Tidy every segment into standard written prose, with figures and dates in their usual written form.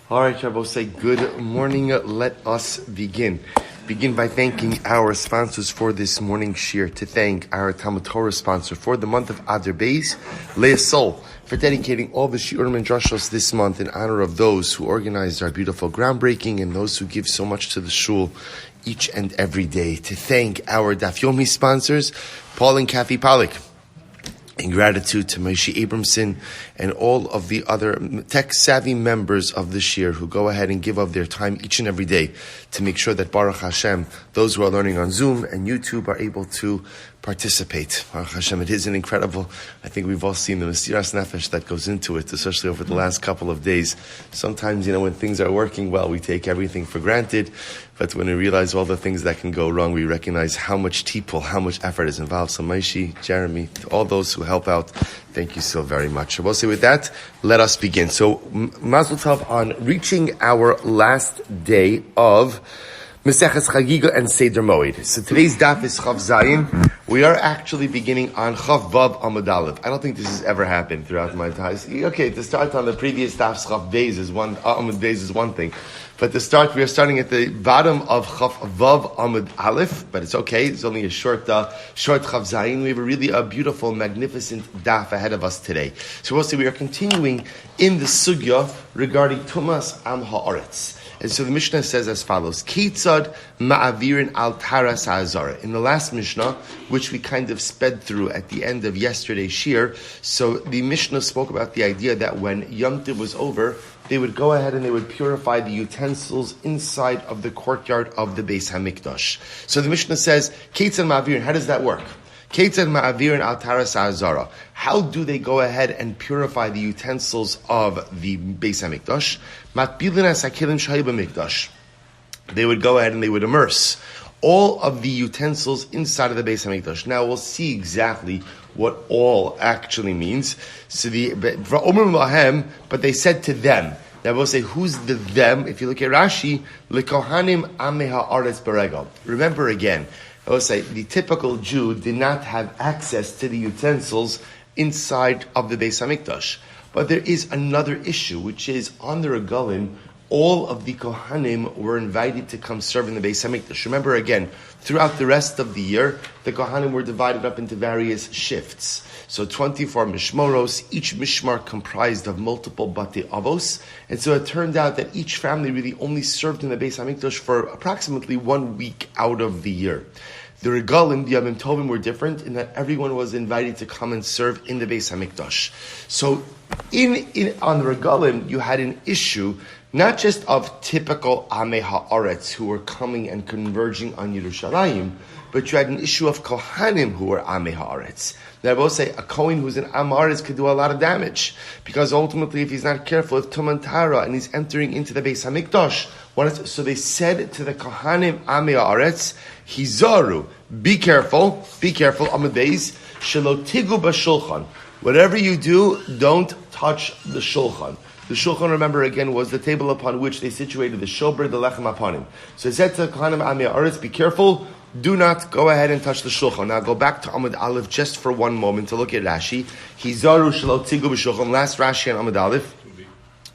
All right, Rabbi, say good morning. Let us begin. Begin by thanking our sponsors for this morning's shir. To thank our TALMUD TORAH sponsor for the month of Adar Beis, Leah Sol, for dedicating all the shiurim and drashos this month in honor of those who organized our beautiful groundbreaking and those who give so much to the shul each and every day. To thank our Daf Yomi sponsors, Paul and Kathy Pollack. In gratitude to Moshe Abramson and all of the other tech-savvy members of the shir who go ahead and give of their time each and every day to make sure that Baruch Hashem, those who are learning on Zoom and YouTube are able to participate. Baruch Hashem, it is an incredible, I think we've all seen the Mesiras Nefesh that goes into it, especially over the last couple of days. Sometimes, when things are working well, we take everything for granted, but when we realize all the things that can go wrong, we recognize how much tipul, how much effort is involved. So Maishi, Jeremy, all those who help out, thank you so very much. I will say with that, let us begin. So, Mazel Tov on reaching our last day of Maseches Chagigah and Seder Moed. So today's daf is Chav Zayin. We are actually beginning on Chav Vav Amud Aleph. I don't think this has ever happened throughout my time. Okay, to start on the previous daf's Chav Beis is one, Amud Beis is one thing. But to start, we are starting at the bottom of Chav Vav Amud Aleph, but it's okay. It's only a short Chav Zayin. We have a beautiful, magnificent daf ahead of us today. So we'll see we are continuing in the sugya regarding Tumas Am Haaretz. And so the Mishnah says as follows: Kitzad ma'avirin al taras ha'azara. In the last Mishnah, which we kind of sped through at the end of yesterday's shir, so the Mishnah spoke about the idea that when Yom Tov was over, they would go ahead and they would purify the utensils inside of the courtyard of the Beis Hamikdash. So the Mishnah says, Kitzad ma'avirin, how does that work? Ketzad ma'avirin al taras ha'azara. How do they go ahead and purify the utensils of the Beis Hamikdash? Matbilin hasakelim shayu b'mikdash. They would go ahead and they would immerse all of the utensils inside of the Beis Hamikdash. Now we'll see exactly what all actually means. So but they said to them. Now we'll say, who's the them? If you look at Rashi, lekohanim amei haaretz beregel. Remember again, I will say the typical Jew did not have access to the utensils inside of the Beis Hamikdash. But there is another issue, which is on the Regalim, all of the Kohanim were invited to come serve in the Beis Hamikdash. Remember again, throughout the rest of the year, the Kohanim were divided up into various shifts. So 24 mishmoros, each mishmar comprised of multiple bate avos. And so it turned out that each family really only served in the Beis Hamikdash for approximately 1 week out of the year. The Regalim, the Yamim Tovim, were different in that everyone was invited to come and serve in the Beis Hamikdash. So on the Regalim, you had an issue not just of typical Amei Haaretz who were coming and converging on Yerushalayim, but you had an issue of Kohanim who were Amei Haaretz. Now I will say, a Kohen who's an Am Haaretz could do a lot of damage, because ultimately if he's not careful, if Tuman Tara and he's entering into the Beis Hamikdash, so they said to the Kohanim Amei Haaretz, Hizaru, be careful, Amud Beis, Shelo Tigu B'Shulchan. Whatever you do, don't touch the Shulchan. The Shulchan, remember again, was the table upon which they situated the Shober, the Lechem Apanim. So it said to Kohanim Amei Haaretz, be careful, do not go ahead and touch the Shulchan. Now go back to Amud Aleph just for one moment to look at Rashi. Hizaru Shelo Tigu B'Shulchan, last Rashi on Amud Aleph.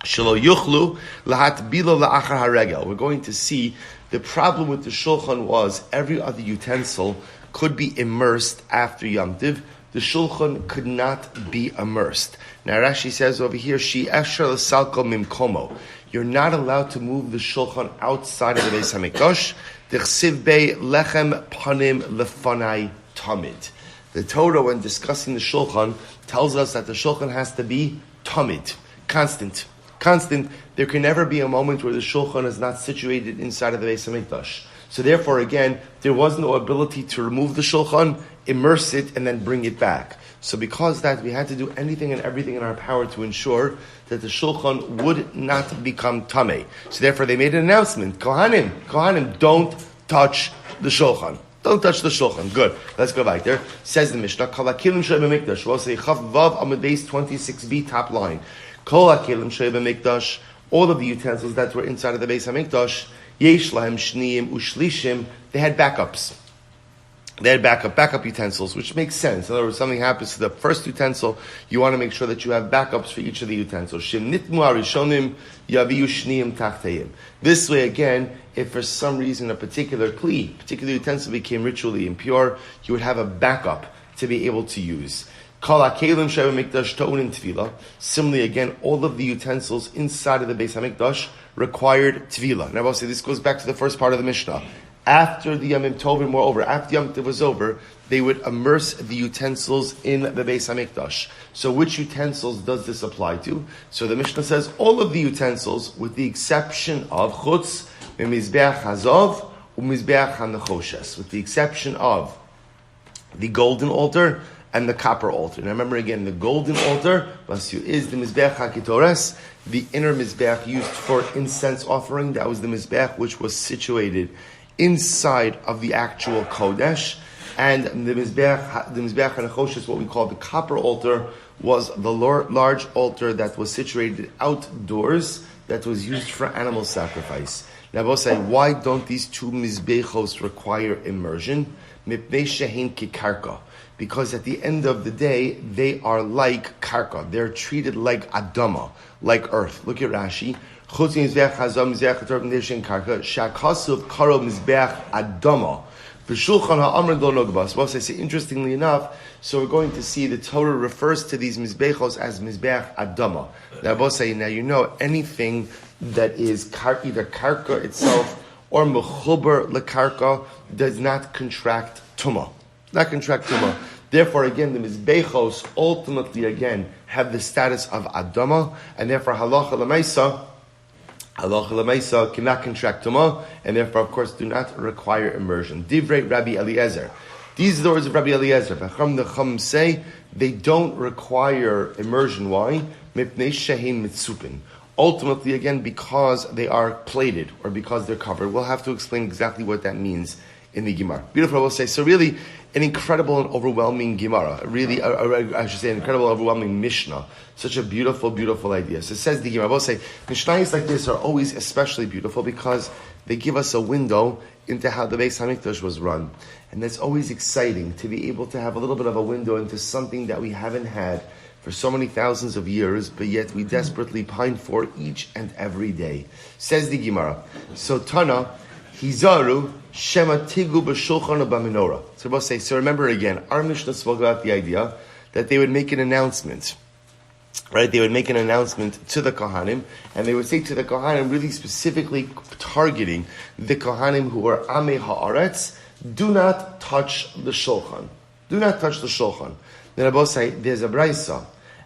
Shelo Yuchlu Lahat Bilo La'achar HaRegel. We're going to see the problem with the Shulchan was every other utensil could be immersed after Yom Tiv. The Shulchan could not be immersed. Now Rashi says over here, Shi Esher L'Salko Mimkomo. You're not allowed to move the Shulchan outside of the Beis Hamikdash. D'chsiv bei lechem panim lefanai tamid. The Torah, when discussing the Shulchan, tells us that the Shulchan has to be tamid, constant. There can never be a moment where the Shulchan is not situated inside of the Beis Hamikdash. So therefore, again, there was no ability to remove the Shulchan, immerse it, and then bring it back. So because that, we had to do anything and everything in our power to ensure that the Shulchan would not become Tameh. So therefore, they made an announcement. Kohanim, don't touch the Shulchan. Don't touch the Shulchan. Good. Let's go back there. Says the Mishnah, Kol HaKelim Shei B'Mikdash. We'll say Chav Vav Amud Beis 26b, top line. Kol HaKelim Shei B'Mikdash. All of the utensils that were inside of the Beis Hamikdash, Yesh Lahem Shniyim Ushlishim, they had backups. They had backup utensils, which makes sense. In other words, something happens to the first utensil, you want to make sure that you have backups for each of the utensils. This way, again, if for some reason a particular utensil became ritually impure, you would have a backup to be able to use. Similarly, again, all of the utensils inside of the Beis HaMikdash required tefillah. Now, I'll say this goes back to the first part of the Mishnah. After the Yom Tovim were over, after Yom Tov was over, they would immerse the utensils in the Beis HaMikdash. So which utensils does this apply to? So the Mishnah says all of the utensils, with the exception of chutz, mizbeach hazov, umizbeach hanechoshes, with the exception of the golden altar and the copper altar. Now remember again, the golden altar is the mizbeach hakitoras, the inner mizbeach used for incense offering. That was the mizbeach which was situated inside of the actual kodesh, and the mizbeach hanechoshes, what we call the copper altar, was the large altar that was situated outdoors that was used for animal sacrifice. Now, both say, why don't these two mizbechos require immersion? Mipnei shehin kikarka. Because at the end of the day, they are like karka. They're treated like adama, like earth. Look at Rashi. Chutz mizbeach hazam mizbeach hatorah mizbeach karka shakasuv karo mizbeach adama v'shulchan ha'amr lo nogbas. Well, I say, interestingly enough, so we're going to see the Torah refers to these mizbechos as mizbeach adama. Now, both say, now you know anything that is either karka itself or mechuber lekarka does not contract tumah. Not contract tumah. Therefore, again, the mizbechos ultimately, again, have the status of adama, and therefore halacha l'maisa cannot contract tumah, and therefore, of course, do not require immersion. Divrei Rabbi Eliezer. These are the words of Rabbi Eliezer. The Chum say they don't require immersion. Why? Mipnei shehin mitzupin. Ultimately, again, because they are plated or because they're covered. We'll have to explain exactly what that means in the Gemara. Beautiful, I will say. So really, an incredible and overwhelming Gemara. Really, I should say, an incredible, overwhelming Mishnah. Such a beautiful, beautiful idea. So it says the Gemara. I will say, Mishnayos like this are always especially beautiful because they give us a window into how the Beis HaMikdash was run. And that's always exciting to be able to have a little bit of a window into something that we haven't had for so many thousands of years, but yet we desperately pine for each and every day. Says the Gemara. So Tana, Hizaru, Shema Tigu b'shulchan b'menorah. So we'll say, so remember again, our Mishnah spoke about the idea that they would make an announcement. Right? They would make an announcement to the Kohanim, and they would say to the Kohanim, really specifically targeting the Kohanim who are Amei Haaretz, do not touch the Shulchan. Do not touch the Shulchan. Then I both say, there's a Braisa,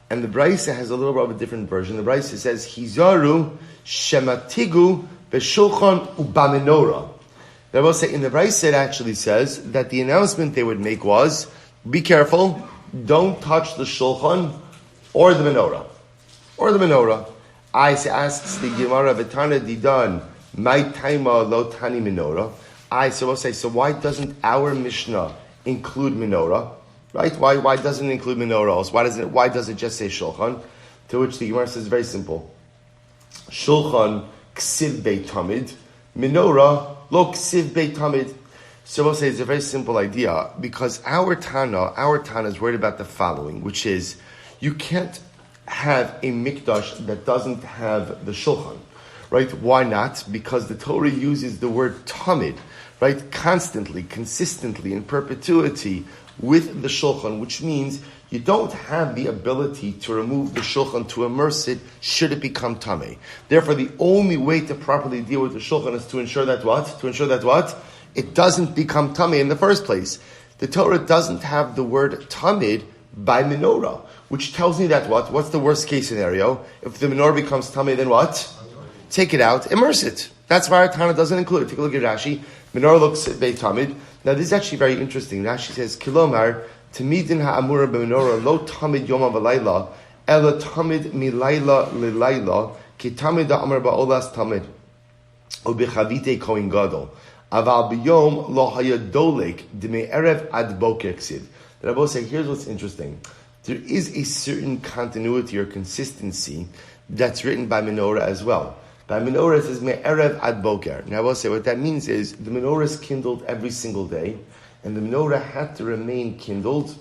and the Braisa has a little bit of a different version. The Braisa says, Hizaru Shematigu b'shulchan u'bamenorah. Then I both say, in the Braisa it actually says that the announcement they would make was, be careful, don't touch the Shulchan or the menorah. Or the menorah. Asks the Gemara, V'tana didan, my taima lo tani menorah. So we'll say, so why doesn't our Mishnah include menorah? Right? Why doesn't it include menorah also? Why does it just say shulchan? To which the Gemara says very simple. Shulchan ksiv beit tamid, menorah lo ksiv beit tamid. So we'll say it's a very simple idea because our Tana is worried about the following, which is you can't have a mikdash that doesn't have the shulchan. Right? Why not? Because the Torah uses the word tamid, right? Constantly, consistently, in perpetuity with the shulchan, which means you don't have the ability to remove the shulchan, to immerse it, should it become tameh. Therefore, the only way to properly deal with the shulchan is to ensure that what? It doesn't become tameh in the first place. The Torah doesn't have the word tamid by menorah, which tells me that what? What's the worst case scenario? If the menorah becomes tameh, then what? Take it out, immerse it. That's why our Tana doesn't include it. Take a look at Rashi. Menorah looks at Beit Tamid. Now this is actually very interesting. Rashi says, Kilomar, Tamidin ha'amura b'menorah lo tamid yoma v'layla, ela tamid milayla lilayla, ki tamid ha'amur ba'olas tamid, u'b'chavite kohen gadol. Aval b'yom lo hayadolek d'mei erev ad boker ksid. The Rabbi say, here's what's interesting. There is a certain continuity or consistency that's written by menorah as well. By menorah it says me'erev ad boker. Now I will say what that means is the menorah is kindled every single day, and the menorah had to remain kindled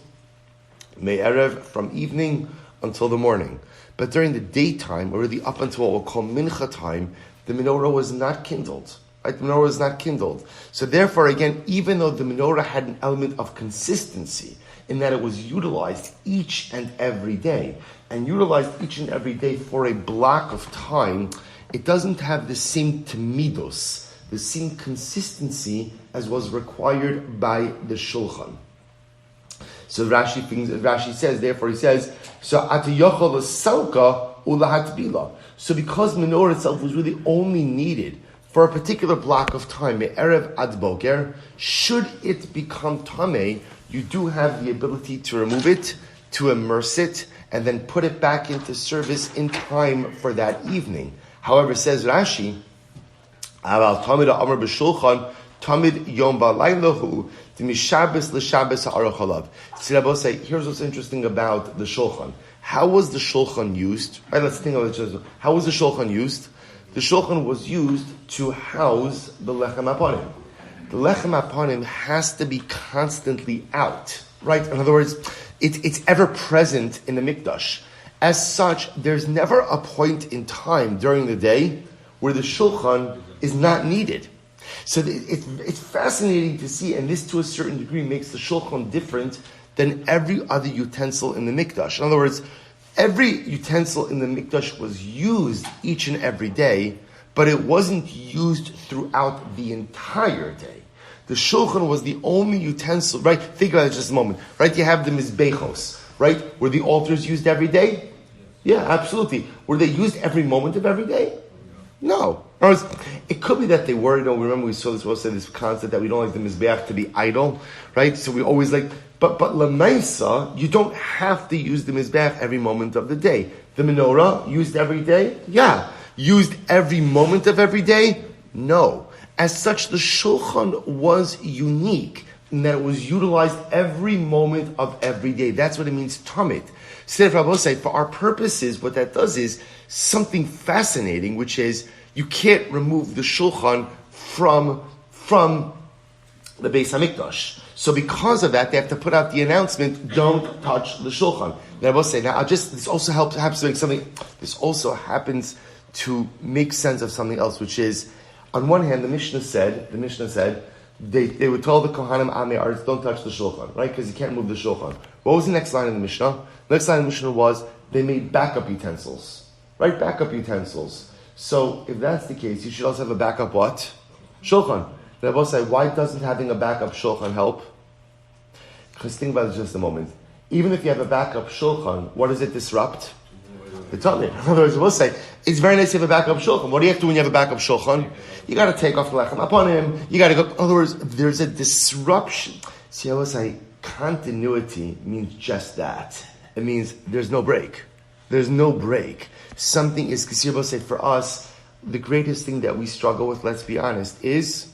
me'erev, from evening until the morning. But during the daytime, already up until what we'll call mincha time, the menorah was not kindled. Right? The menorah was not kindled. So therefore, again, even though the menorah had an element of consistency in that it was utilized each and every day, and utilized each and every day for a block of time, it doesn't have the same temidus, the same consistency as was required by the Shulchan. So Rashi says, therefore he says, so atayochol salka ulahatbila. So because menorah itself was really only needed for a particular block of time, me'erev ad boker, should it become tameh, you do have the ability to remove it, to immerse it, and then put it back into service in time for that evening. However, says Rashi, Aval tamid ha'amar b'shulchan, tamid yom ba'laylahu, t'mishabes l'shabes ha'aruch halav. See, Rabbi say, here's what's interesting about the shulchan. How was the shulchan used? Right, let's think of it. How was the shulchan used? The shulchan was used to house the lechem aponim. The lechem aponim has to be constantly out. Right? In other words, it's ever present in the mikdash. As such, there's never a point in time during the day where the shulchan is not needed. So it's fascinating to see, and this to a certain degree makes the shulchan different than every other utensil in the mikdash. In other words, every utensil in the mikdash was used each and every day, but it wasn't used throughout the entire day. The shulchan was the only utensil, right? Think about it just a moment, right? You have the mizbechos, right? Were the altars used every day? Yeah, absolutely. Were they used every moment of every day? No. In other words, it could be that they were, remember we saw this, also this concept that we don't like the mizbeach to be idle, right? So we always like, but lemaisa, you don't have to use the mizbeach every moment of the day. The menorah, used every day? Yeah. Used every moment of every day? No. As such, the shulchan was unique in that it was utilized every moment of every day. That's what it means, tamid. Instead of Rabbi say, for our purposes, what that does is something fascinating, which is you can't remove the shulchan from the Beis Hamikdash. So because of that, they have to put out the announcement, don't touch the shulchan. Then Rabbi say, now this also happens to make something, this also happens to make sense of something else, which is, on one hand, the Mishnah said, they would tell the Kohanim Amei Aretz, don't touch the shulchan, right? Because you can't move the shulchan. What was the next line in the Mishnah? The next line in the Mishnah was, they made backup utensils, right? Backup utensils. So, if that's the case, you should also have a backup what? Shulchan. Then I will say, why doesn't having a backup shulchan help? Because think about it just a moment. Even if you have a backup shulchan, what does it disrupt? The tamid. In other words, we'll say, it's very nice to have a backup shulchan. What do you have to do when you have a backup shulchan? You got to take off the lechem upon him. You got to go. In other words, there's a disruption. See, I will say, continuity means just that. It means there's no break. There's no break. Something is, because will say, for us, the greatest thing that we struggle with, let's be honest, is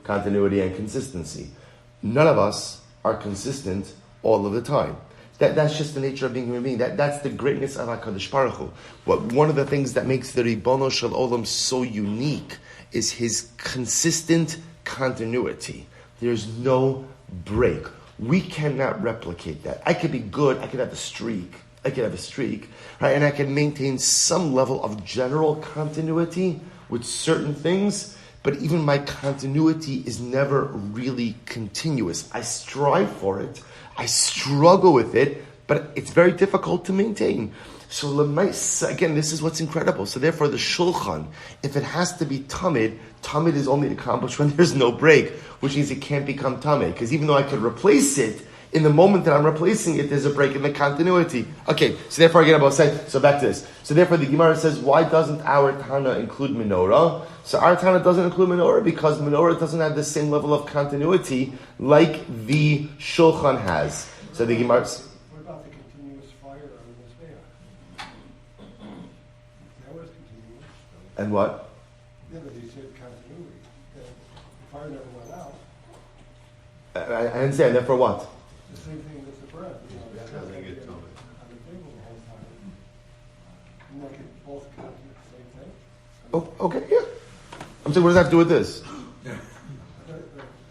continuity and consistency. None of us are consistent all of the time. That's just the nature of being a human being. That's the greatness of HaKadosh Baruch Hu. One of the things that makes the Ribono Shel Olam so unique is his consistent continuity. There's no break. We cannot replicate that. I could be good, I could have a streak, right? And I can maintain some level of general continuity with certain things, but even my continuity is never really continuous. I strive for it, I struggle with it, but it's very difficult to maintain. So again, this is what's incredible. So therefore the shulchan, if it has to be tamid is only accomplished when there's no break, which means it can't become tamid. Because even though I could replace it, in the moment that I'm replacing it, there's a break in the continuity. Okay, so therefore again, so back to this. So therefore the Gemara says, why doesn't our Tana include menorah? So our Tana doesn't include menorah because menorah doesn't have the same level of continuity like the shulchan has. So the Gemara... What about the continuous fire on the Mizbeach? That was continuous. And what? Yeah, but you said continuity. The fire never went out. I understand, therefore what? The same thing with the bread. It doesn't get on the table the whole time. And they could both count the same thing. Oh, okay, yeah. I'm saying, what does that have to do with this?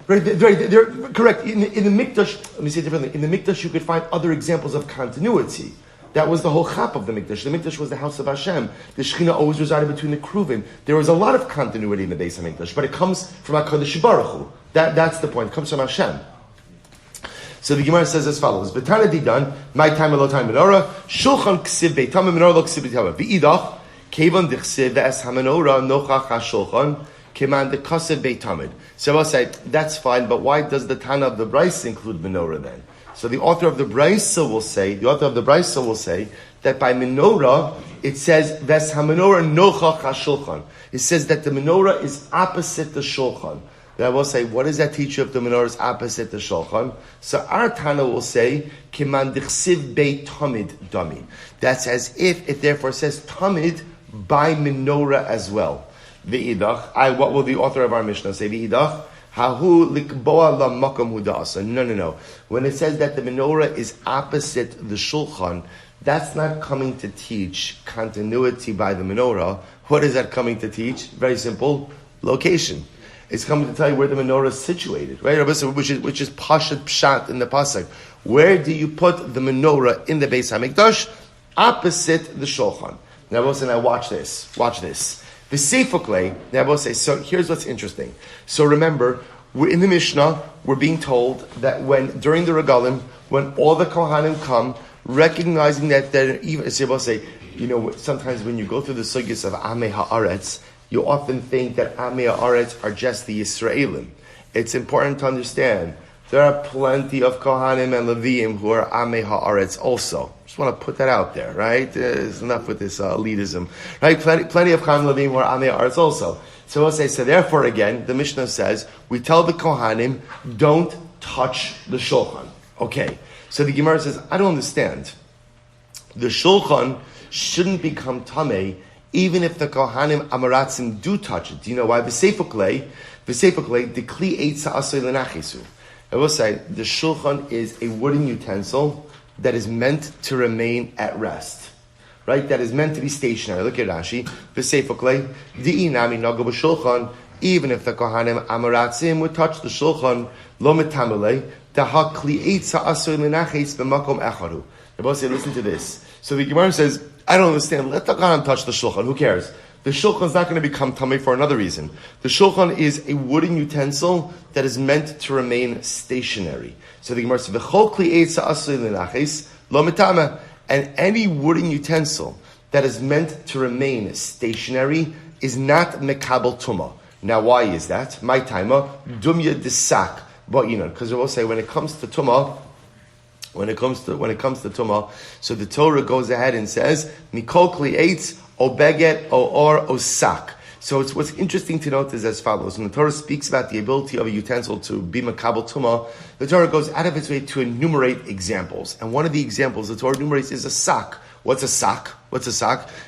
Right, they're correct. In the Mikdash, let me say it differently. In the Mikdash, you could find other examples of continuity. That was the whole chap of the Mikdash. The Mikdash was the house of Hashem. The Shekhinah always resided between the Kruvim. There was a lot of continuity in the Beis HaMikdash, but it comes from HaKadosh Baruch Hu. That's the point. It comes from Hashem. So the Gemara says as follows: B'tana didan, my time elo time menorah, shulchan ksiv beitam menorah lo ksiv beitam. V'idach kevan dichsiv ve'es hamenorah nochach hashulchan keman dekasev beitamid. So I'll say that's fine, but why does the Tana of the Brisa include menorah then? So the author of the Brisa will say that by menorah it says ve'es hamenorah nochach hashulchan. It says that the menorah is opposite the shulchan. Then I will say, what does that teach you if the menorah is opposite the shulchan? So our Tana will say, Kiman dichsiv bei tamid dami. That's as if it therefore says tamid by menorah as well. V'idach, what will the author of our Mishnah say? V'idach, hahu likboa la makam hudasa. No. When it says that the menorah is opposite the shulchan, that's not coming to teach continuity by the menorah. What is that coming to teach? Very simple, location. It's coming to tell you where the menorah is situated, right? Which is pashat pshat in the pasuk. Where do you put the menorah in the Beis HaMikdash? Opposite the shulchan. Now, I will say, watch this. The Seifukle, now I will say, so here's what's interesting. So remember, we're in the Mishnah, we're being told that during the regalim, when all the Kohanim come, recognizing that they're even, so I will say, sometimes when you go through the sugyas of Amei Haaretz, you often think that Amei Haaretz are just the Yisraelim. It's important to understand there are plenty of Kohanim and Leviim who are Amei Haaretz also. Just want to put that out there, right? There's enough with this elitism, right? Plenty of Kohanim and Leviim who are Amei Haaretz also. So I'll say, therefore again, the Mishnah says, we tell the Kohanim, don't touch the Shulchan. Okay. So the Gemara says, I don't understand. The Shulchan shouldn't become Tamei even if the Kohanim Amaratzim do touch it. Do you know why? V'seifukle, dekli eitza asoy lenachisu. I will say, the shulchan is a wooden utensil that is meant to remain at rest. Right? That is meant to be stationary. Look at Rashi. V'seifukle, di'inami nago b'shulchan, even if the Kohanim Amaratzim would touch the shulchan, lo metamele, daha kli eitza asoy lenachis b'makom echaru. I will say, listen to this. So the Gemara says, I don't understand. Let the Kohanim touch the shulchan. Who cares? The shulchan is not going to become tamei for another reason. The shulchan is a wooden utensil that is meant to remain stationary. So the Gemara says, "V'chol kli eitza asur l'nachis lo mitama," and any wooden utensil that is meant to remain stationary is not mekabel tuma. Now, why is that? My timer dumya disak, but because we will say when it comes to tuma. When it comes to Tumah, so the Torah goes ahead and says, Mikol kli eitz, o beget, o or, o sak. So what's interesting to note is as follows. When the Torah speaks about the ability of a utensil to be makabel tumah, the Torah goes out of its way to enumerate examples. And one of the examples the Torah enumerates is a sak. What's a sak?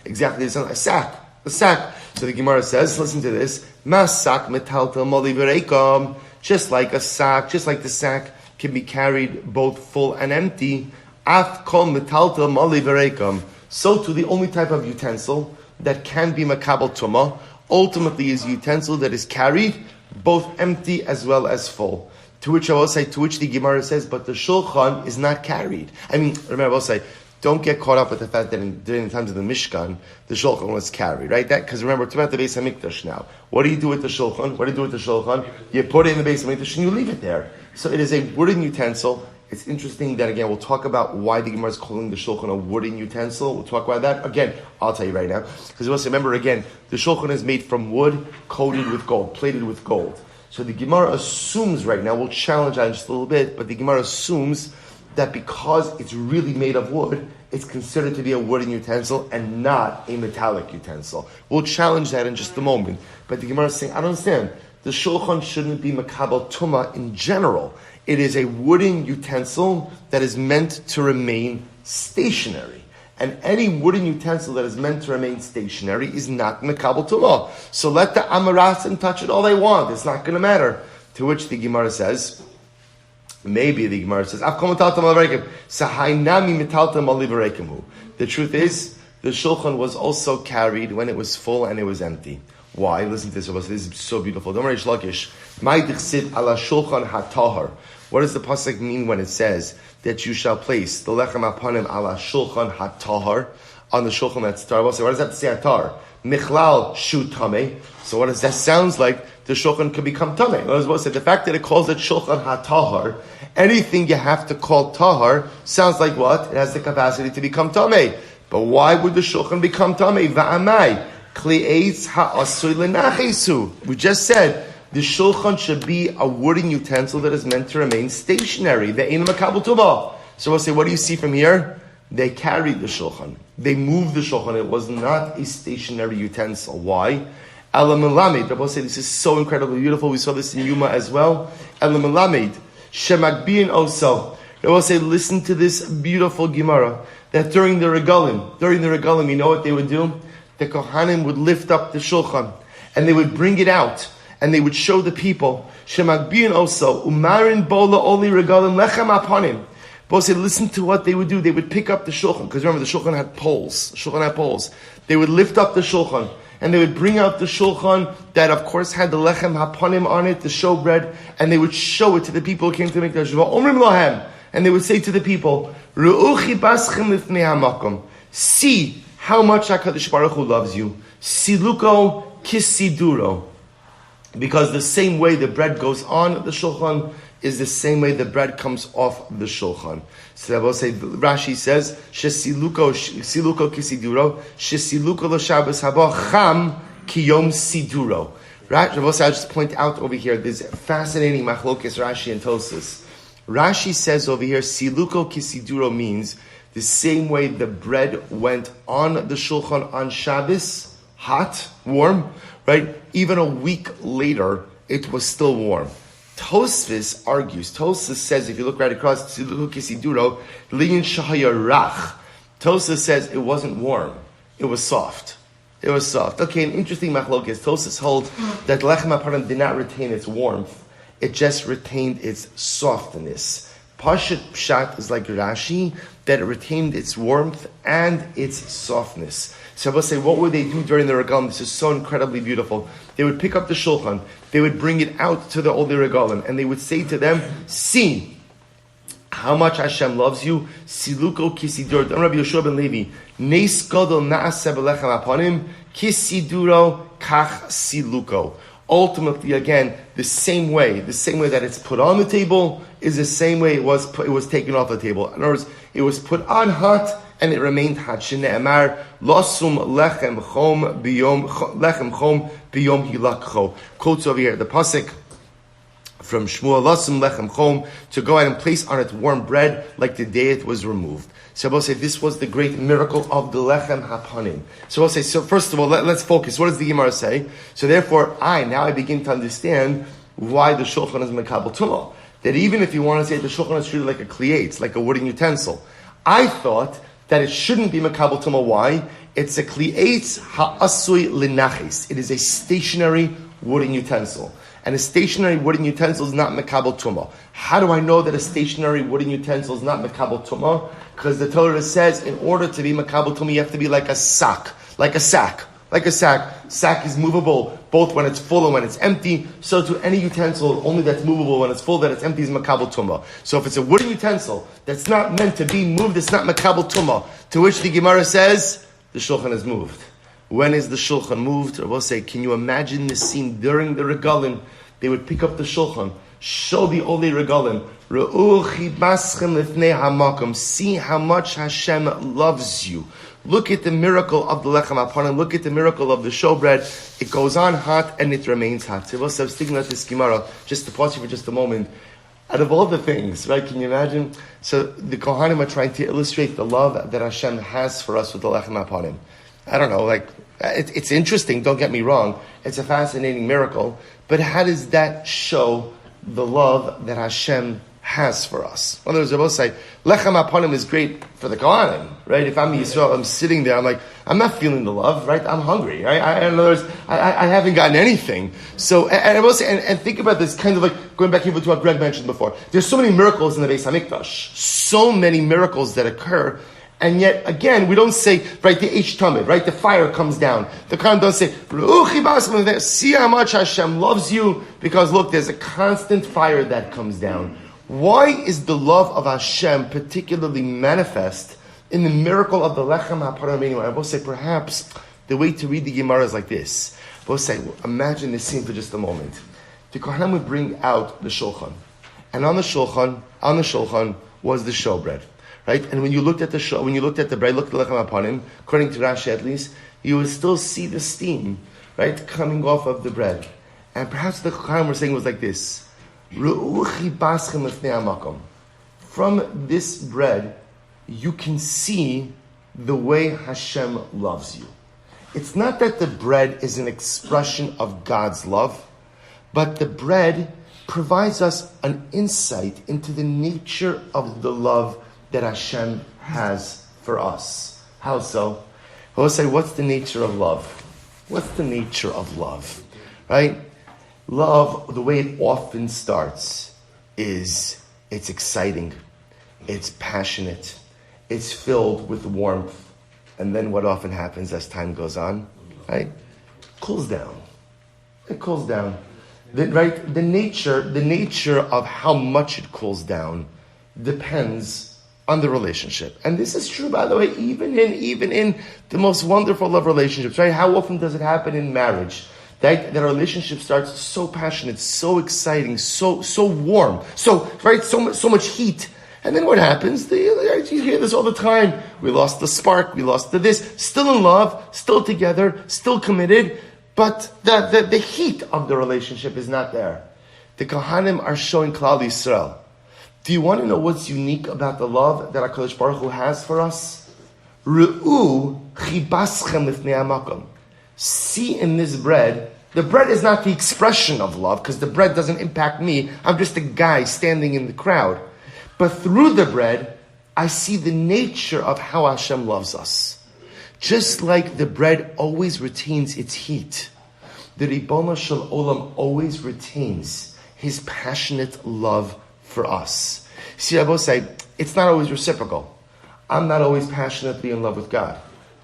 Exactly, it's a sack. A sack. So the Gemara says, listen to this, Mas sak metaltel moli bereikam. Just like a sack, just like the sack can be carried both full and empty. Af kol metaltel mali v'reikam. So too, the only type of utensil that can be makabel tumah ultimately is a utensil that is carried both empty as well as full. To which the Gemara says, but the shulchan is not carried. Remember, I will say, don't get caught up with the fact that during the times of the Mishkan, the shulchan was carried, right? Because remember, we're talking about the Beis HaMikdash now. What do you do with the shulchan? You put it in the Beis HaMikdash and you leave it there. So it is a wooden utensil. It's interesting that, again, we'll talk about why the Gemara is calling the shulchan a wooden utensil. We'll talk about that. Again, I'll tell you right now. Because you must remember, again, the shulchan is made from wood, coated with gold, plated with gold. So the Gemara assumes right now, we'll challenge that in just a little bit, but the Gemara assumes that because it's really made of wood, it's considered to be a wooden utensil and not a metallic utensil. We'll challenge that in just a moment. But the Gemara is saying, I don't understand. The shulchan shouldn't be makabel tumah in general. It is a wooden utensil that is meant to remain stationary. And any wooden utensil that is meant to remain stationary is not makabel tumah. So let the Amaratzim touch it all they want. It's not going to matter. To which the Gemara says, maybe the Gemara says, the truth is, the shulchan was also carried when it was full and it was empty. Why? Listen to this, Rabbi. This is so beautiful. What does the pasuk mean when it says that you shall place the lechem apanim ala shulchan hatahar, on the shulchan that's tar? What does that say atar? Michlal shu tameh. So what does that sounds like? The shulchan could become tameh. The fact that it calls it shulchan hatahar, anything you have to call tahar sounds like what? It has the capacity to become tameh. But why would the shulchan become tameh? Va'amai. We just said the shulchan should be a wooden utensil that is meant to remain stationary. So we'll say, what do you see from here? They carried the shulchan. They moved the shulchan. It was not a stationary utensil. Why? Elamelamed. Rabbi say this is so incredibly beautiful. We saw this in Yuma as well. Elamelamed. Shemagbiin oso. Rabbi say, listen to this beautiful Gemara. That during the regalim, you know what they would do? The Kohanim would lift up the shulchan and they would bring it out and they would show the people. Shemagbiin oso umarin bola oli regalim lechem aponim. Both said, listen to what they would do. They would pick up the shulchan, because remember the shulchan had poles. They would lift up the shulchan and they would bring out the shulchan that of course had the lechem haponim on it, the showbread, and they would show it to the people who came to make the Mikdash. Omrim lohem, and they would say to the people, Ru'uchi baschem lifnei hamakom. See how much HaKadosh Baruch Hu loves you. Siluko kisiduro. Because the same way the bread goes on the shulchan is the same way the bread comes off the shulchan. So I will say, Rashi says, Shesiluko kisiduro, Shesiluko lo Shabbos haba cham kiyom siduro. Right? I will say, I'll just point out over here, there's fascinating machlokes Rashi and Tosas. Rashi says over here, Siluko kisiduro means the same way the bread went on the shulchan on Shabbos, hot, warm, right? Even a week later, it was still warm. Tosfos argues, Tosfos says, if you look right across, Siluko kisiduro, liyin shahaya rach. Tosfos says it wasn't warm, it was soft. It was soft. Okay, an interesting machlokes. Tosfos holds that lechem hapanim did not retain its warmth, it just retained its softness. Pashut Pshat is like Rashi, that it retained its warmth and its softness. So I will say, what would they do during the regalim? This is so incredibly beautiful. They would pick up the shulchan, they would bring it out to the older regalim, and they would say to them, see how much Hashem loves you. Siluko kisiduro. Rabbi Yoshua ben Levi, Neis gadol na'aseh b'lechem aponim, kisiduro kach siluko. Ultimately, again, the same way that it's put on the table is the same way it was taken off the table. In other words, it was put on hot and it remained hot. Shne'emar losum lechem chom biyom hilakcho. Quotes over here the pasuk from Shmuel, losum lechem chom, to go out and place on it warm bread like the day it was removed. So we'll say this was the great miracle of the lechem hapanim. So we'll say, so first of all, let's focus. What does the Gemara say? So therefore, I begin to understand why the shulchan is mekabel tumah. That even if you want to say the shulchan is treated like a klietz, like a wooden utensil, I thought that it shouldn't be mekabel tumah. Why? It's a klietz ha'asui linachis. It is a stationary wooden utensil. And a stationary wooden utensil is not mekabel tumah. How do I know that a stationary wooden utensil is not mekabel tumah? Because the Torah says, in order to be mekabel tumah, you have to be like a sack. Sack is movable, both when it's full and when it's empty. So to any utensil, only that's movable when it's full, that it's empty is mekabel tumah. So if it's a wooden utensil that's not meant to be moved, it's not mekabel tumah. To which the Gemara says, the shulchan is moved. When is the shulchan moved? I will say, can you imagine the scene during the regalim? They would pick up the shulchan, show the Olei regalim, see how much Hashem loves you. Look at the miracle of the lechem hapanim. Look at the miracle of the showbread. It goes on hot and it remains hot. So I was thinking about this Gemara, just to pause you for just a moment. Out of all the things, right? Can you imagine? So the Kohanim are trying to illustrate the love that Hashem has for us with the lechem hapanim. I don't know, it's interesting, don't get me wrong. It's a fascinating miracle. But how does that show the love that Hashem has for us? In other words, I will say, lechem hapanim is great for the Kohanim, right? If I'm Yisrael, I'm sitting there, I'm not feeling the love, right? I'm hungry, right? In other words, I haven't gotten anything. So, and I will say, and think about this, kind of like, going back even to what Greg mentioned before. There's so many miracles in the Beis HaMikdash. So many miracles that occur. And yet, again, we don't say, right, the H Tamid, right, the fire comes down. The Quran doesn't say, see how much Hashem loves you, because look, there's a constant fire that comes down. Why is the love of Hashem particularly manifest in the miracle of the Lechem HaParamenu? I will say, perhaps, the way to read the Gemara is like this. I will say, imagine this scene for just a moment. The Kohanim would bring out the Shulchan. And on the Shulchan was the showbread. Right? And when you looked at the bread, looked at the lechem upon him, according to Rashi at least, you would still see the steam, right, coming off of the bread. And perhaps the Chachamim were saying it was like this. From this bread, you can see the way Hashem loves you. It's not that the bread is an expression of God's love, but the bread provides us an insight into the nature of the love that Hashem has for us. How so? I will say, what's the nature of love? What's the nature of love? Right? Love, the way it often starts, is it's exciting, it's passionate, it's filled with warmth, and then what often happens as time goes on, right? Cools down. It cools down. The nature of how much it cools down depends on the relationship. And this is true, by the way, even in the most wonderful of relationships, right? How often does it happen in marriage? That our relationship starts so passionate, so exciting, so warm, so much heat. And then what happens? You hear this all the time. We lost the spark, we lost the this. Still in love, still together, still committed, but the heat of the relationship is not there. The Kohanim are showing Klal Yisrael. Do you want to know what's unique about the love that HaKadosh Baruch Hu has for us? Re'u chibaschem lifnei hamakom. See in this bread, the bread is not the expression of love, because the bread doesn't impact me. I'm just a guy standing in the crowd. But through the bread, I see the nature of how Hashem loves us. Just like the bread always retains its heat, the Ribono Shel Olam always retains his passionate love for us. See, I will say, it's not always reciprocal. I'm not always passionately in love with God,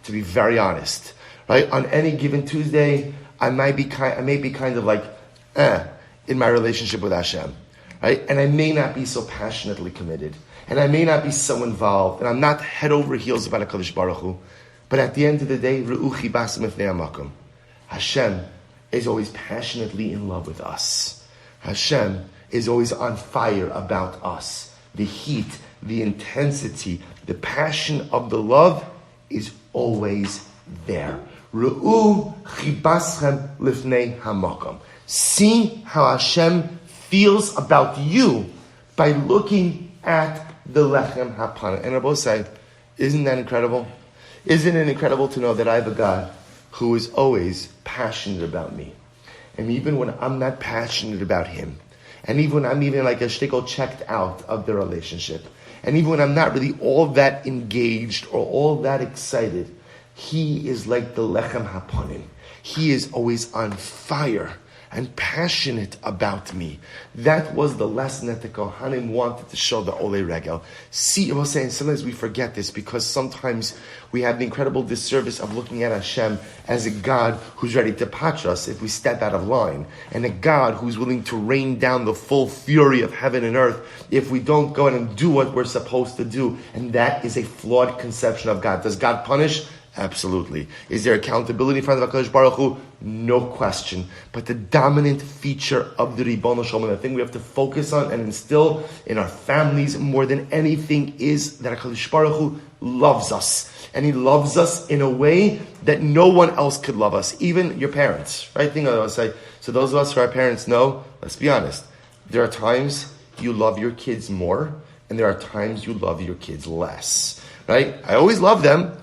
to be very honest. Right? On any given Tuesday, I may be kind of like, in my relationship with Hashem. Right? And I may not be so passionately committed. And I may not be so involved. And I'm not head over heels about HaKadosh Baruch Hu. But at the end of the day, Hashem is always passionately in love with us. Hashem is always on fire about us. The heat, the intensity, the passion of the love is always there. Re'u chibaschem lifnei hamakom. See how Hashem feels about you by looking at the lechem hapana. And Rabbi say, isn't that incredible? Isn't it incredible to know that I have a God who is always passionate about me? And even when I'm not passionate about Him, and even when I'm even like a shtickle checked out of the relationship, and even when I'm not really all that engaged or all that excited, He is like the lechem haponim. He is always on fire and passionate about me. That was the lesson that the Kohanim wanted to show the Olei Regel. See, I was saying, sometimes we forget this because sometimes we have the incredible disservice of looking at Hashem as a God who's ready to patch us if we step out of line, and a God who's willing to rain down the full fury of heaven and earth if we don't go and do what we're supposed to do. And that is a flawed conception of God. Does God punish? Absolutely. Is there accountability in front of HaKadosh Baruch Hu? No question. But the dominant feature of the Ribono Shel Olam, the thing we have to focus on and instill in our families more than anything, is that HaKadosh Baruch Hu loves us. And He loves us in a way that no one else could love us, even your parents. Right? Think I want to say. So those of us who are parents know, let's be honest, there are times you love your kids more, and there are times you love your kids less. Right? I always love them,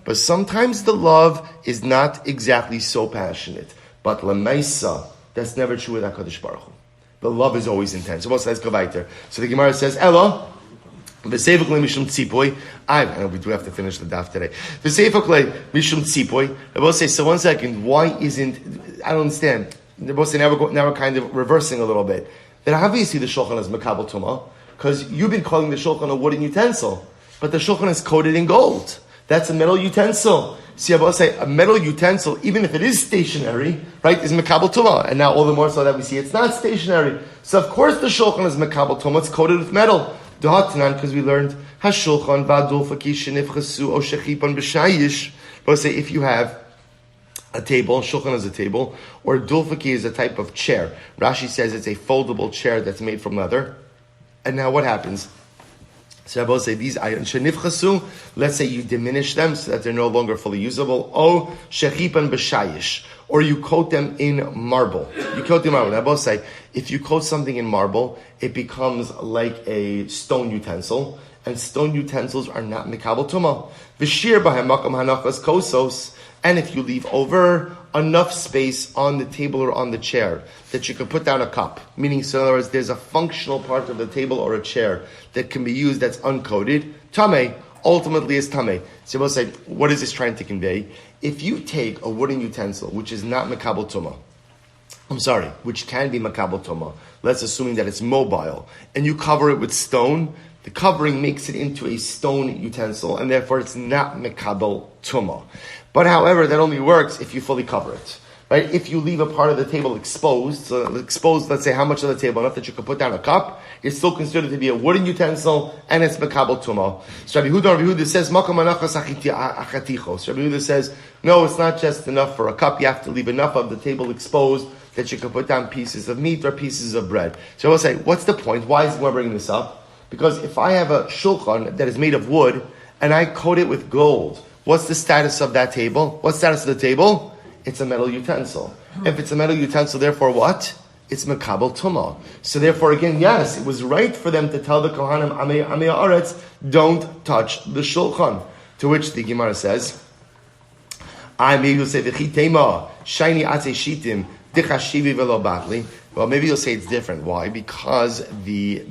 but sometimes the love is not exactly so passionate. But l'maisa, that's never true with HaKadosh Baruch Hu. The love is always intense. So the Gemara says, Elo, v'seifuk mishum tzipoy. We do have to finish the daf today. V'seifuk mishum tzipoy. I will say, so 1 second, why isn't, I don't understand. They're both saying, now we're kind of reversing a little bit. That obviously the shulchan is makabel tumah, because you've been calling the shulchan a wooden utensil. but the shulchan is coated in gold. That's a metal utensil. See, I will say a metal utensil, even if it is stationary, right, is mekabel tumah. And now all the more so that we see it's not stationary. So of course the shulchan is mekabel tumah. It's coated with metal. Because we learned hashulchan va'dulfaki shenifchasu o shechipan b'shayish. We'll say if you have a table, shulchan is a table, or dulfaki is a type of chair. Rashi says it's a foldable chair that's made from leather. And now what happens? So I will say these items, shenifchasu, let's say you diminish them so that they're no longer fully usable. O shechipan b'shayish, or you coat them in marble. You coat them in marble. I will say, if you coat something in marble, it becomes like a stone utensil, and stone utensils are not mikabel tumah. V'shir b'hem makam hanachas kosos, and if you leave over enough space on the table or on the chair that you can put down a cup, meaning, so in other words, there's a functional part of the table or a chair that can be used that's uncoated, tameh, ultimately is tameh. So we'll say, what is this trying to convey? If you take a wooden utensil, which is not makabel tumah, which can be makabel tumah, let's assuming that it's mobile, and you cover it with stone, the covering makes it into a stone utensil, and therefore it's not makabel tumah. But however, that only works if you fully cover it. Right? If you leave a part of the table exposed, let's say how much of the table, enough that you can put down a cup, it's still considered to be a wooden utensil, and it's makabel tumah. So Rabbi Huda says, Makam anachas achatichos. Rabbi Huda says, no, it's not just enough for a cup, you have to leave enough of the table exposed that you can put down pieces of meat or pieces of bread. So I will say, what's the point? Why is we bringing this up? Because if I have a shulchan that is made of wood, and I coat it with gold, what's the status of that table? What's the status of the table? It's a metal utensil. If it's a metal utensil, therefore what? It's makabel tumah. So therefore, again, yes, it was right for them to tell the Kohanim, Amei Haaretz, don't touch the shulchan. To which the Gemara says, well, maybe you'll say it's different. Why? Because the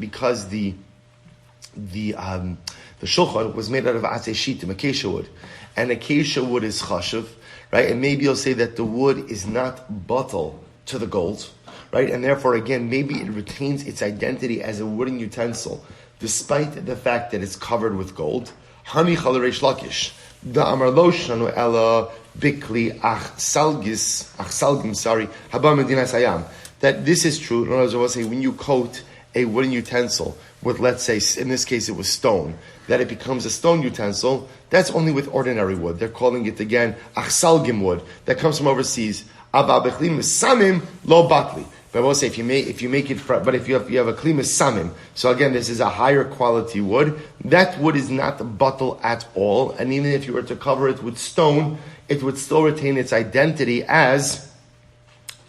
shulchan was made out of atzei shitim, acacia wood, and acacia wood is chashuv, right? And maybe you'll say that the wood is not batal to the gold, right? And therefore, again, maybe it retains its identity as a wooden utensil, despite the fact that it's covered with gold. Hami chalareish lakish, the amar lo shanu ela bikli ach salgim, haba medinas hayam. That this is true. In other words, I will say when you coat a wooden utensil with, let's say, in this case it was stone, that it becomes a stone utensil, that's only with ordinary wood. They're calling it again achsalgim wood that comes from overseas. Aba bechlim samim lo batli. But I will say if you make it, but if you have a klimas samim, so again this is a higher quality wood. That wood is not batal at all, and even if you were to cover it with stone, it would still retain its identity as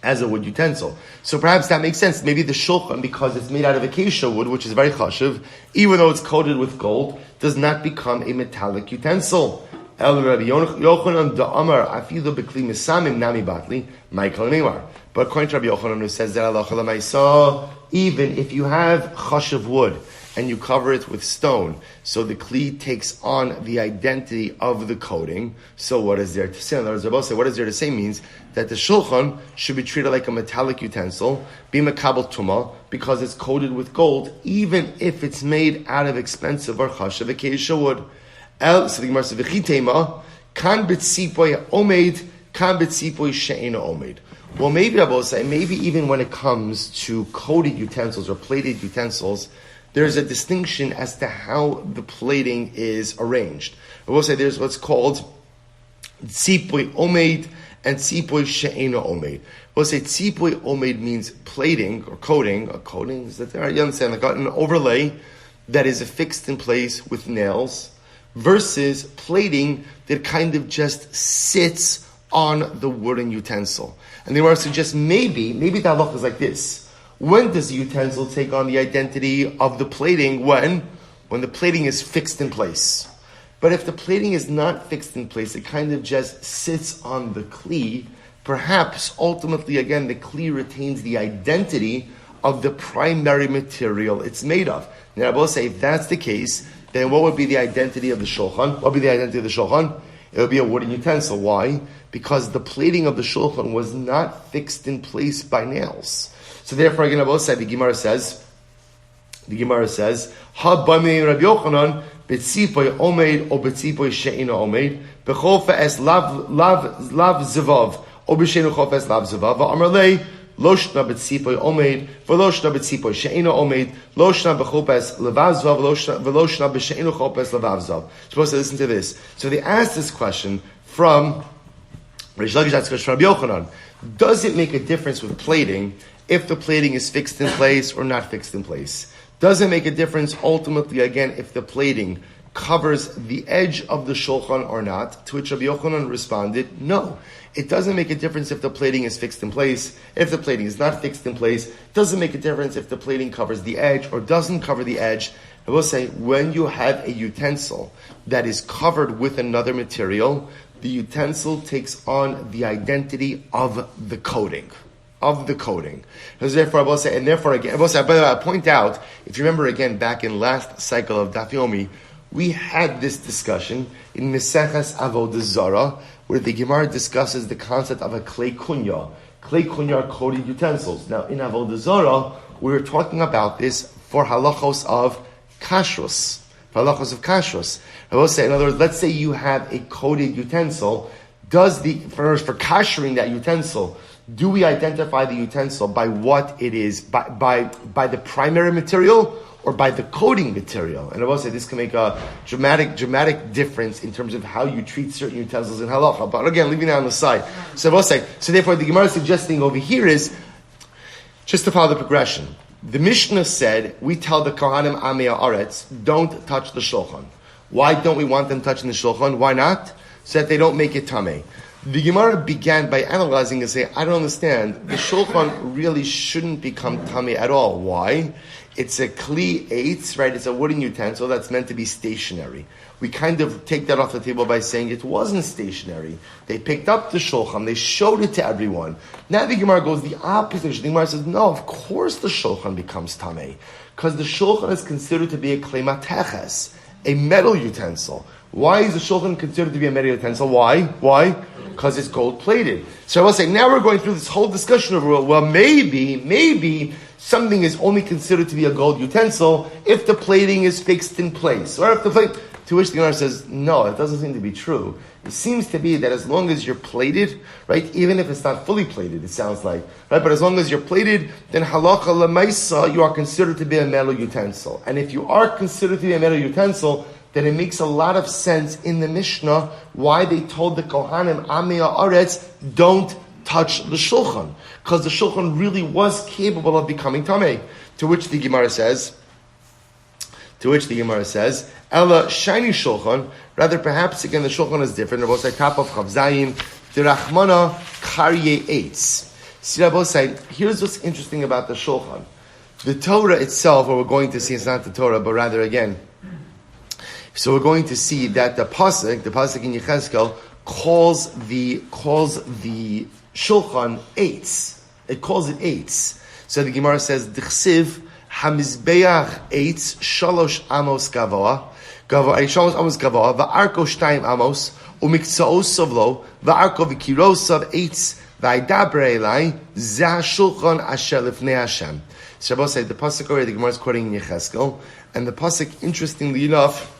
a wood utensil. So perhaps that makes sense. Maybe the shulchan, because it's made out of acacia wood, which is very chashuv, even though it's coated with gold, does not become a metallic utensil. But according to Rabbi Yochanan, who says that even if you have chashuv wood and you cover it with stone, so the kli takes on the identity of the coating. So what is there to say? In other words, what is there to say means that the shulchan should be treated like a metallic utensil, be makabel tumah, because it's coated with gold, even if it's made out of expensive or chashuv acacia wood. So the Gemara says, "V'chitema kan b'tzipoy omeid, kan b'tzipoy she'ena omeid." Well, maybe I will say, maybe even when it comes to coated utensils or plated utensils, there's a distinction as to how the plating is arranged. I will say there's what's called tzipoy omeid and tzipoy she'ena omeid. We'll say tzipoy omeid means plating or coating. A coating is that there. You understand? Like an overlay that is affixed in place with nails, versus plating that kind of just sits on the wooden utensil. And they want to suggest maybe the halach is like this. When does the utensil take on the identity of the plating? When the plating is fixed in place. But if the plating is not fixed in place, it kind of just sits on the kli, perhaps ultimately again the kli retains the identity of the primary material it's made of. Now I will say if that's the case, then what would be the identity of the shulchan? What would be the identity of the shulchan? It would be a wooden utensil. Why? Because the plating of the shulchan was not fixed in place by nails. So therefore, again, I will say, the Gemara says, Ha b'mei Rabbi Yochanan Betzipoy omeid, or betzipoy she'ina omeid, bechofa es lav zavav, or b'she'inu chofa es lav zavav, va'amarlei, loshna betzipoy omeid, v'loshna betzipoy she'ina omeid, loshna bechofa es levav zavav, v'loshna b'she'inu chofa es levav zavav. Supposed to listen to this. So they asked this question from Rish Lakish, Rabbi Yochanan. Does it make a difference with plating if the plating is fixed in place or not fixed in place? Does it make a difference ultimately, again, if the plating covers the edge of the shulchan or not? To which Rabbi Yochanan responded, no. It doesn't make a difference if the plating is fixed in place. If the plating is not fixed in place, it doesn't make a difference if the plating covers the edge or doesn't cover the edge. I will say, when you have a utensil that is covered with another material, the utensil takes on the identity of the coating. Of the coating. Therefore, I will say, and therefore again, I will say, by the way, I point out, if you remember again, back in last cycle of Daf Yomi, we had this discussion in Meseches Avodah Zarah, where the Gemara discusses the concept of a klei kunya. Klei kunya are coated utensils. Now, in Avodah Zarah, we were talking about this for halachos of kashrus. For halachos of kashrus. I will say, in other words, let's say you have a coated utensil. For kashering that utensil, do we identify the utensil by what it is, by the primary material or by the coating material? And I will say this can make a dramatic difference in terms of how you treat certain utensils in halacha. But again, leaving that on the side. So I will say, so therefore the Gemara is suggesting over here is, just to follow the progression. The Mishnah said, we tell the Kohanim Amei Haaretz, don't touch the shulchan. Why don't we want them touching the shulchan? Why not? So that they don't make it tamei. The Gemara began by analyzing and saying, I don't understand. The shulchan really shouldn't become tamei at all. Why? It's a kli eitz, right? It's a wooden utensil that's meant to be stationary. We kind of take that off the table by saying it wasn't stationary. They picked up the shulchan, they showed it to everyone. Now the Gemara goes the opposite. The Gemara says, no, of course the shulchan becomes tamei. Because the shulchan is considered to be a klei mateches, a metal utensil. Why is the shulchan considered to be a metal utensil? Why? Because it's gold plated. So I will say, now we're going through this whole discussion of, well, maybe something is only considered to be a gold utensil if the plating is fixed in place. Or if the plate, to which the Gemara says, no, it doesn't seem to be true. It seems to be that as long as you're plated, right, even if it's not fully plated, it sounds like, right, but as long as you're plated, then halacha lemaisa, you are considered to be a metal utensil. And if you are considered to be a metal utensil, then it makes a lot of sense in the Mishnah why they told the Kohanim, Amei Haaretz, don't touch the shulchan. Because the shulchan really was capable of becoming tamei. To which the Gemara says, Ella shiny shulchan, rather perhaps again the shulchan is different. Rabbi say top of Chavzayin, the Rachmana Karye Eitz. See, Rabbi say, here's what's interesting about the shulchan. The Torah itself, what we're going to see, it's not the Torah, but rather again, so we're going to see that the pasuk in Yechezkel calls the shulchan eitz. It calls it eitz. So the Gemara says, "D'chsiv hamizbeach eitz shalosh amos gavoa va'arko shtayim amos umiksaos savlo va'arko v'kirosav eitz va'idabre elai zeh shulchan asher lifnei Hashem." Shabbos said the pasuk already. The Gemara is quoting in Yechezkel, and the pasuk, interestingly enough,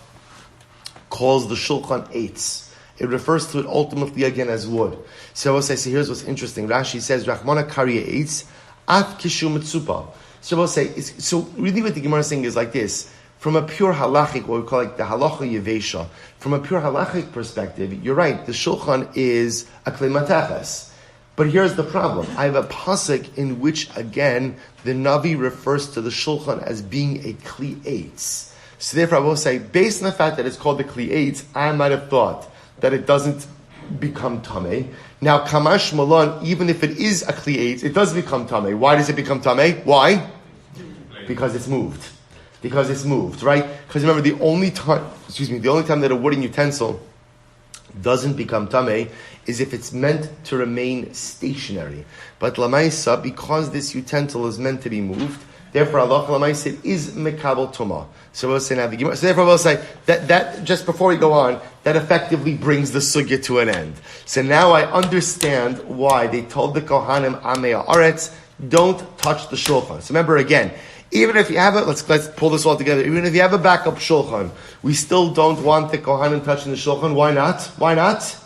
calls the shulchan eitz. It refers to it ultimately again as wood. So I will say, here's what's interesting. Rashi says, Rachmana Karye Eitz, Af Kishu Mitzupa. So I will say, so really what the Gemara is saying is like this. From a pure halachic, what we call like the halacha yevesha, from a pure halachic perspective, you're right, the shulchan is a klei mateches. But here's the problem. I have a pasuk in which, again, the Navi refers to the shulchan as being a kli eitz. So therefore I will say, based on the fact that it's called the kli eitz, I might have thought that it doesn't become tamei. Now, kamash malan, even if it is a kli eitz, it does become tamei. Why does it become tamei? Why? Because it's moved. Right? Because remember, the only time that a wooden utensil doesn't become tamei is if it's meant to remain stationary. But lamaisa, because this utensil is meant to be moved, therefore Allah lamaisa is mekabel tumah. So we'll say now the Gemara. So therefore we'll say that just before we go on, that effectively brings the sugya to an end. So now I understand why they told the Kohanim Amei Haaretz, don't touch the shulchan. So remember again, Even if you have it, let's pull this all together. Even if you have a backup shulchan, we still don't want the kohanim touching the shulchan. Why not? Why not?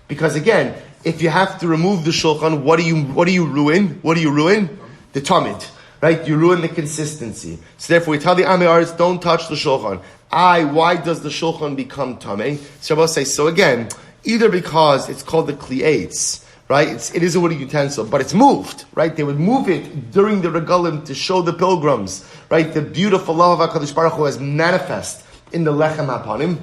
Because again, if you have to remove the shulchan, what do you ruin? What do you ruin? The tamid, right? You ruin the consistency. So therefore, we tell the Amei Aretz, don't touch the shulchan. Why does the shulchan become tamei? So Shabbos says, so again, either because it's called the kli'etz, right? It is a wooden utensil, but it's moved, right? They would move it during the regalim to show the pilgrims, right? The beautiful love of HaKadosh Baruch Hu is manifest in the lechem hapanim,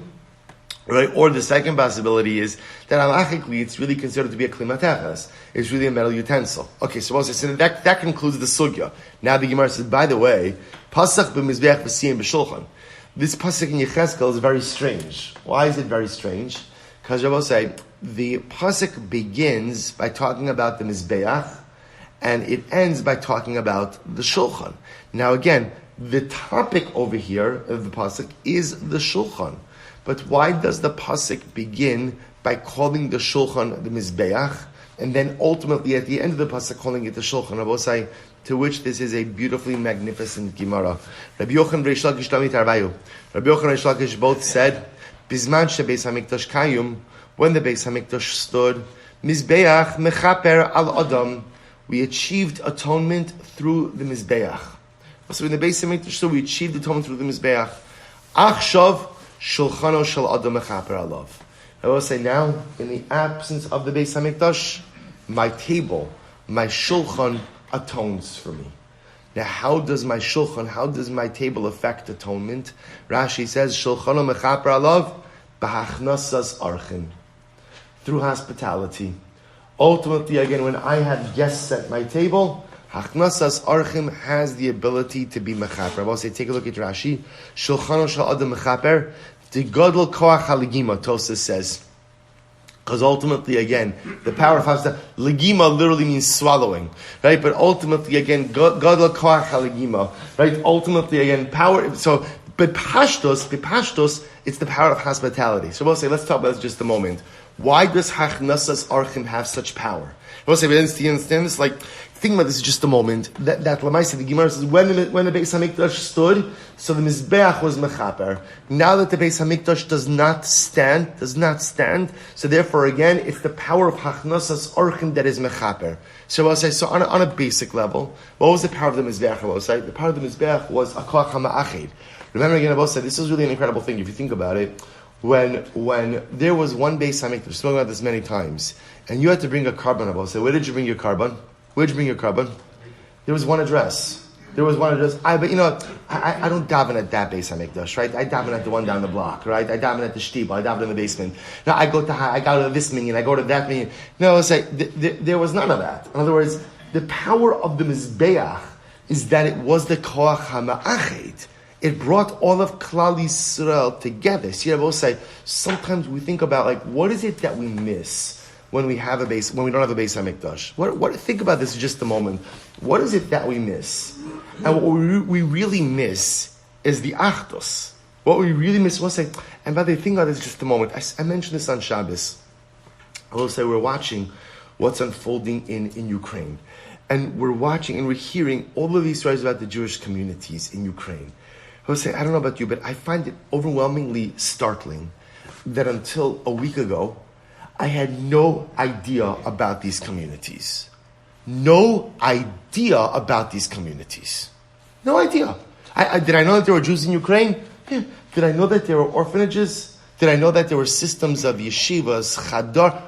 right? Or the second possibility is that halachically it's really considered to be a klimateches. It's really a metal utensil. Okay, so that concludes the sugya. Now the Gemara says, by the way, pasach b'mizbeach v'siyim b'shulchan. This pasuk in Yechezkel is very strange. Why is it very strange? Because I will say, the pasuk begins by talking about the mizbeach, and it ends by talking about the shulchan. Now again, the topic over here of the pasuk is the shulchan. But why does the pasuk begin by calling the shulchan the mizbeach, and then ultimately at the end of the pasuk calling it the shulchan? I will say, to which this is a beautifully magnificent Gemara. Rabbi Yochanan Reish Lakish Tamid Tarvayu. Rabbi Yochanan Reish Lakish both said, Bizman shebeis hamikdash kayum, when the Beis Hamikdash stood, Mizbeach mechaper al adam, we achieved atonement through the Mizbeach. So in the Beis Hamikdash stood, we achieved atonement through the Mizbeach. Achshav shulchano shel adam mechaper alav. I will say now, in the absence of the Beis Hamikdash, my table, my shulchan atones for me. Now, how does my table affect atonement? Rashi says, shulchano mechaper alav b'hachnasas archin. Through hospitality. Ultimately, again, when I have guests at my table, Hachnasas Archim has the ability to be mechaper. I will say, take a look at Rashi. Shulchano shel adam mechaper, the gadol koach haligima, Tosas says. Because ultimately, again, the power of hospitality, legima literally means swallowing, right? But ultimately, again, gadol koach haligima, right? Ultimately, again, power, so, but pashtos, it's the power of hospitality. So we'll say, let's talk about this just a moment. Why does Hachnasas Archim have such power? We'll say, we understand this, like, think about this just a moment. That Lamaisa, the Gemara says, when the Beis HaMikdash stood, so the Mizbeach was mechaper. Now that the Beis HaMikdash does not stand, so therefore again, it's the power of Hachnasas Archim that is mechaper. So we'll say, so on a basic level, what was the power of the Mizbeach? We'll say, the power of the Mizbeach was a koach hama'achid. Remember again, I will say, this is really an incredible thing if you think about it. When there was one Beis HaMikdash, we've spoken about this many times, and you had to bring a carbon, I will say, where did you bring your carbon? Where'd you bring your carbon? There was one address. But you know, I don't daven at that Beis HaMikdash, right? I daven at the one down the block, right? I daven at the shtibah, I daven in the basement. Now I go to this minyan, I go to that minyan. No, I'll say, there was none of that. In other words, the power of the Mizbeach is that it was the koach hama'achid. It brought all of Klal Yisrael together. See, I will say, sometimes we think about, like, what is it that we miss when we don't have a Beis HaMikdash? Think about this just a moment. What is it that we miss? And what we really miss is the Achdus. What we really miss, we'll say, and by the way, think about this just a moment. I mentioned this on Shabbos. I will say, we're watching what's unfolding in Ukraine. And we're watching and we're hearing all of these stories about the Jewish communities in Ukraine. I would say, I don't know about you, but I find it overwhelmingly startling that until a week ago, I had no idea about these communities. No idea about these communities. No idea. Did I know that there were Jews in Ukraine? Yeah. Did I know that there were orphanages? Did I know that there were systems of yeshivas, chadar?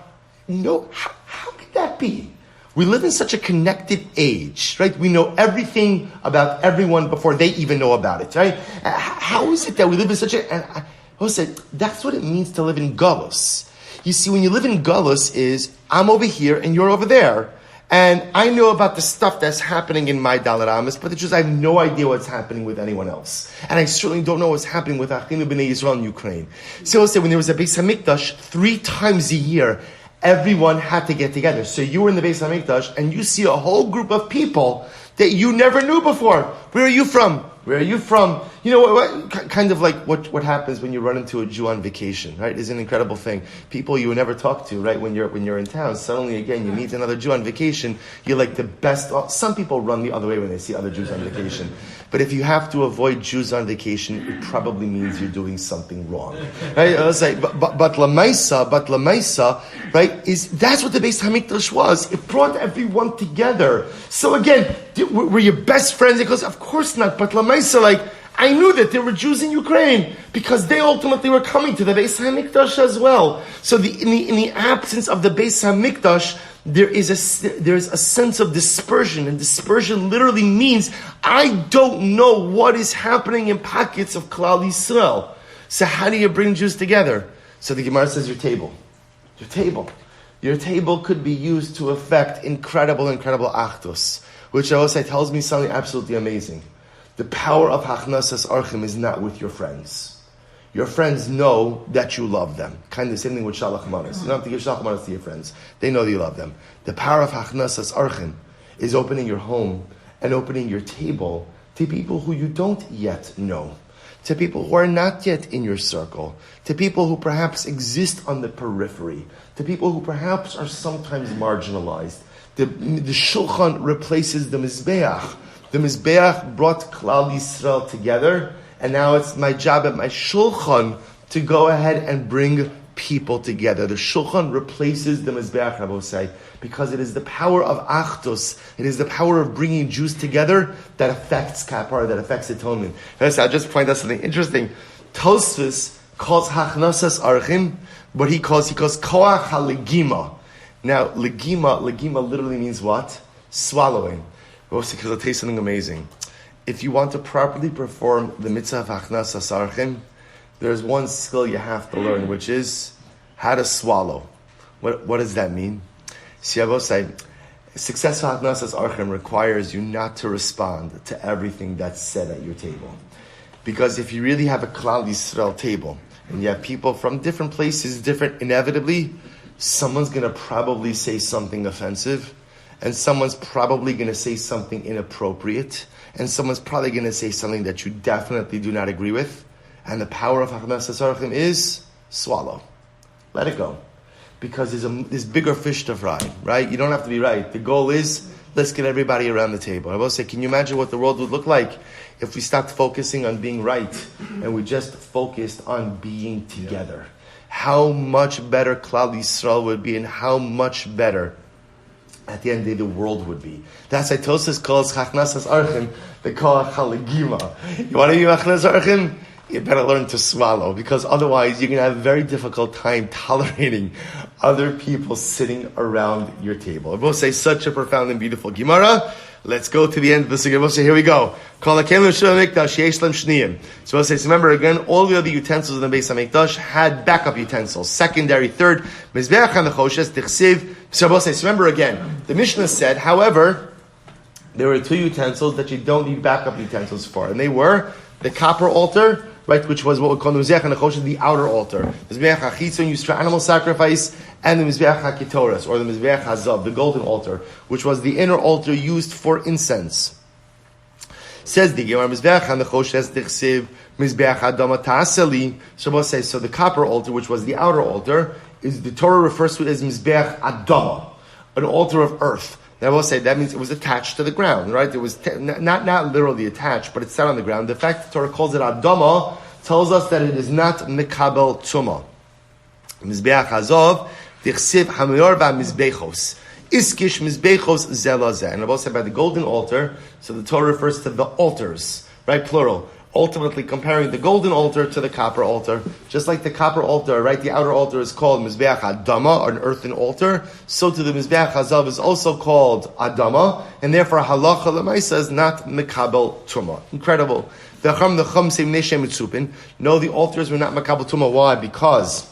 No. How could that be? We live in such a connected age, right? We know everything about everyone before they even know about it, right? How is it that we live in such a... And I will say, that's what it means to live in Galus. You see, when you live in Galus is, I'm over here and you're over there. And I know about the stuff that's happening in my Dalar Amis, but it's just I have no idea what's happening with anyone else. And I certainly don't know what's happening with Achinu B'nai Yisrael in Ukraine. So I'll say, when there was a Beis HaMikdash, 3 times a year, everyone had to get together. So you were in the Beis HaMikdash, and you see a whole group of people that you never knew before. Where are you from? Where are you from? You know, what kind of like what happens when you run into a Jew on vacation, right? Is an incredible thing. People you would never talk to, right? When you're in town, suddenly again you meet another Jew on vacation. You're like the best. Some people run the other way when they see other Jews on vacation. But if you have to avoid Jews on vacation, it probably means you're doing something wrong. Right? I was like, but Lamaisa, right, that's what the Beis Hamikdash was. It brought everyone together. So again, were your best friends? Because of course not. But Lamaisa, like, I knew that there were Jews in Ukraine because they ultimately were coming to the Beis Hamikdash as well. So in the absence of the Beis Hamikdash, there's a sense of dispersion, and dispersion literally means I don't know what is happening in pockets of Klal Yisrael. So how do you bring Jews together? So the Gemara says your table could be used to affect incredible achdus, which I will say tells me something absolutely amazing. The power of Hachnasas Archim is not with your friends. Your friends know that you love them. Kind of the same thing with Shalach Manos. You don't have to give Shalach Manos to your friends. They know that you love them. The power of Hachnasas Archim is opening your home and opening your table to people who you don't yet know, to people who are not yet in your circle, to people who perhaps exist on the periphery, to people who perhaps are sometimes marginalized. The Shulchan replaces the Mizbeach. The Mizbeach brought Klal Yisrael together, and now it's my job at my Shulchan to go ahead and bring people together. The Shulchan replaces the Mizbeach, Rabbi say, because it is the power of Achdus, it is the power of bringing Jews together that affects Kapar, that affects atonement. I'll just point out something interesting. Tosfos calls Hachnasas Archim, but he calls Koach HaLegima. Now, Legima literally means what? Swallowing. Because I'll tell you something amazing. If you want to properly perform the mitzvah of Hachnasas Archim, there's one skill you have to learn, which is how to swallow. What does that mean? See, I will say, successful Hachnasas Archim requires you not to respond to everything that's said at your table. Because if you really have a Klal Yisrael table, and you have people from different places, inevitably, someone's going to probably say something offensive, and someone's probably going to say something inappropriate, and someone's probably going to say something that you definitely do not agree with. And the power of Hachnasas Archim is swallow. Let it go. Because there's bigger fish to fry, right? You don't have to be right. The goal is, let's get everybody around the table. I will say, can you imagine what the world would look like if we stopped focusing on being right and we just focused on being together? How much better Klal Yisrael would be, and how much better at the end of the day, the world would be. That's why Tosfos calls Hachnasas Archim the Koach HaLegima. You want to be Hachnasas Archim? You better learn to swallow, because otherwise you're going to have a very difficult time tolerating other people sitting around your table. I will say such a profound and beautiful Gemara. Let's go to the end of the Sugya. We'll say, here we go. So we'll say, remember again, all the other utensils in the Beis HaMikdash had backup utensils. Secondary, third, Mizbeach HaNechoshes, Tichsiv. So we'll say, remember again, the Mishnah said, however, there were two utensils that you don't need backup utensils for. And they were the copper altar, right, which was what we call the Mizbeach HaNechoshes, the outer altar. The Mizbeach HaChitzon used for animal sacrifice, and the Mizbeach HaKetoras, or the Mizbeach HaZav, the golden altar, which was the inner altar used for incense. Says the Gemara, Mizbeach HaNechoshes Tichsiv, Mizbeach HaDama Ta'asali. Shabbos says, so the copper altar, which was the outer altar, is the Torah refers to it as Mizbeach Adama, an altar of earth. Now I will say that means it was attached to the ground, right? It was not literally attached, but it's set on the ground. The fact that Torah calls it Adama tells us that it is not Mekabel Tumah. Mizbeach HaZav, Tichsiv Hamayor VaMizbechos. Iskish Mizbechos Zelazeh. And I will say by the golden altar, so the Torah refers to the altars, right? Plural. Ultimately comparing the golden altar to the copper altar. Just like the copper altar, right? The outer altar is called Mizbeach Adama, or an earthen altar. So to the Mizbeach HaZav is also called Adama. And therefore Halacha L'maisa is not Mekabel Tumah. Incredible. The Chum say Neshem Mitzupin. No, the altars were not Mekabel Tumah. Why? Because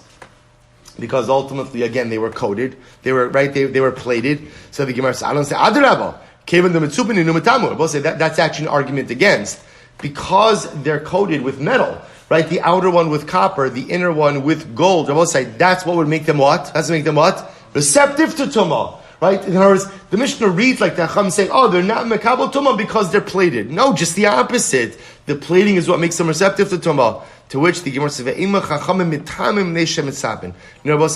ultimately, again, they were coated. They were, right? They were plated. So the Gemara says, I don't say Adrabah. Kevin the Mitzupin and Numatamu. We'll say that's actually an argument against. Because they're coated with metal, right? The outer one with copper, the inner one with gold. I will say that's what would make them what? That's what make them what? Receptive to Tumah, right? In other words, the Mishnah reads like the Chacham saying, oh, they're not Mekabel Tumah because they're plated. No, just the opposite. The plating is what makes them receptive to tumah. To which the Gemara says, "Ve'ima chachamim mitamim neishem mitzapin."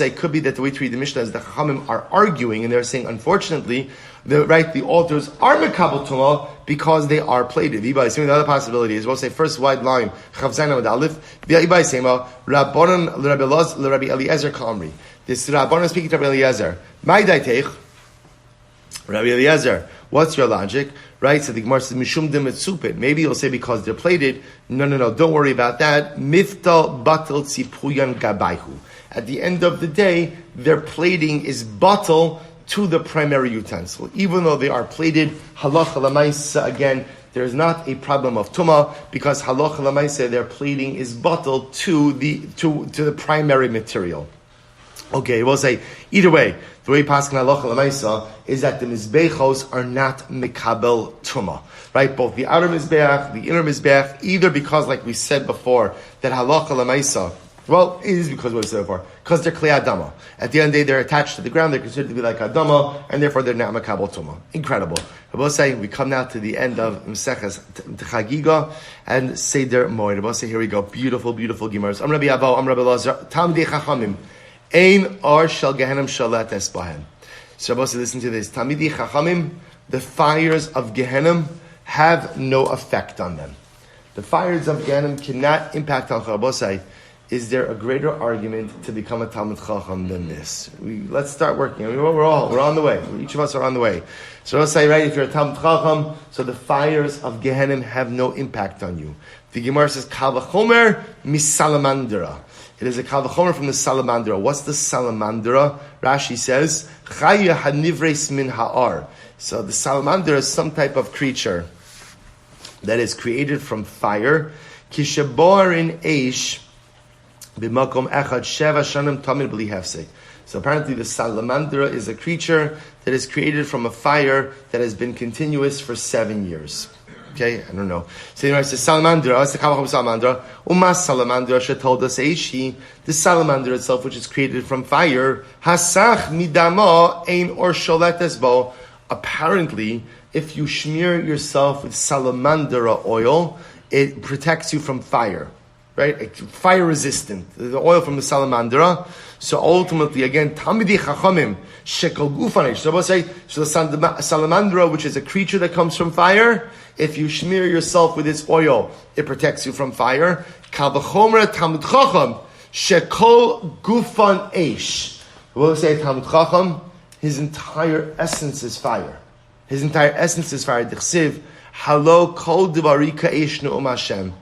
It could be that the way to read the Mishnah is the chachamim are arguing, and they're saying, unfortunately, the altars are mekabel tumah because they are plated. The other possibility is we'll say first wide line chav zayin amud aleph. Rabbanan l'Rabbi Eliezer Kamri. This Rabbanan speaking to Rabbi Eliezer. My daiteich, Rabbi Eliezer. What's your logic? Right? So the Gemara says, Mishum demetzupit. Maybe you'll say because they're plated. No. Don't worry about that. Miftal batel tzipuyan gabayhu. At the end of the day, their plating is batel to the primary utensil. Even though they are plated, halacha lamaisa, again, there's not a problem of tumah because halacha lamaisa, their plating is batel to the primary material. Okay, we'll say, either way, the way Paskin Halacha L'maisa is that the Mizbechos are not Mikabel Tumah. Right? Both the outer Mizbech, the inner Mizbech, either because, like we said before, that Halacha L'maisa, well, it is because what we said before, because they're Klei Adama. At the end of the day, they're attached to the ground, they're considered to be like Adama, and therefore they're not Mikabel Tumah. Incredible. I will say, we come now to the end of Mseches Chagigah and Seder Moed. I will say, here we go, beautiful, beautiful Gemaras. Am Rabbi Abo, Am Rabbi Lazar, Talmidei Chachamim. Ein or shel Gehenim shalat esbahem. So Rabbi, listen to this. Talmidei Chachamim, the fires of Gehenim have no effect on them. The fires of Gehenim cannot impact on Rabbi. Is there a greater argument to become a Talmud Chacham than this? Let's start working. We're on the way. Each of us are on the way. So Rabbi say, right, if you're a Talmud Chacham, so the fires of Gehenim have no impact on you. The Gemara says, Kal v'chomer misalamandra. It is a kal v'chomer from the salamandra. What's the salamandra? Rashi says, Chaya hanivres min ha'ar. So the salamander is some type of creature that is created from fire. Kishabor in eish b'makom echad sheva shanim tamid b'li hefsek. So apparently the salamander is a creature that is created from a fire that has been continuous for 7 years. Okay, I don't know. So it says salamandra. What's the kavachom salamandra? Umas salamandra. She told us eishi, the salamander itself, which is created from fire. Hasach midama ein or sholetes bo. Apparently, if you smear yourself with salamandra oil, it protects you from fire. Right? Fire resistant. The oil from the salamandra. So ultimately, again, Talmidei Chachamim shekel gufanish. So we'll say, so the salamandra, which is a creature that comes from fire, if you smear yourself with its oil, it protects you from fire. Kal v'chomer Talmud Chacham shekel gufan eish. We'll say Talmud Chacham, his entire essence is fire. His entire essence is fire. Dichsiv halo kol divarika eish ne'um Hashem.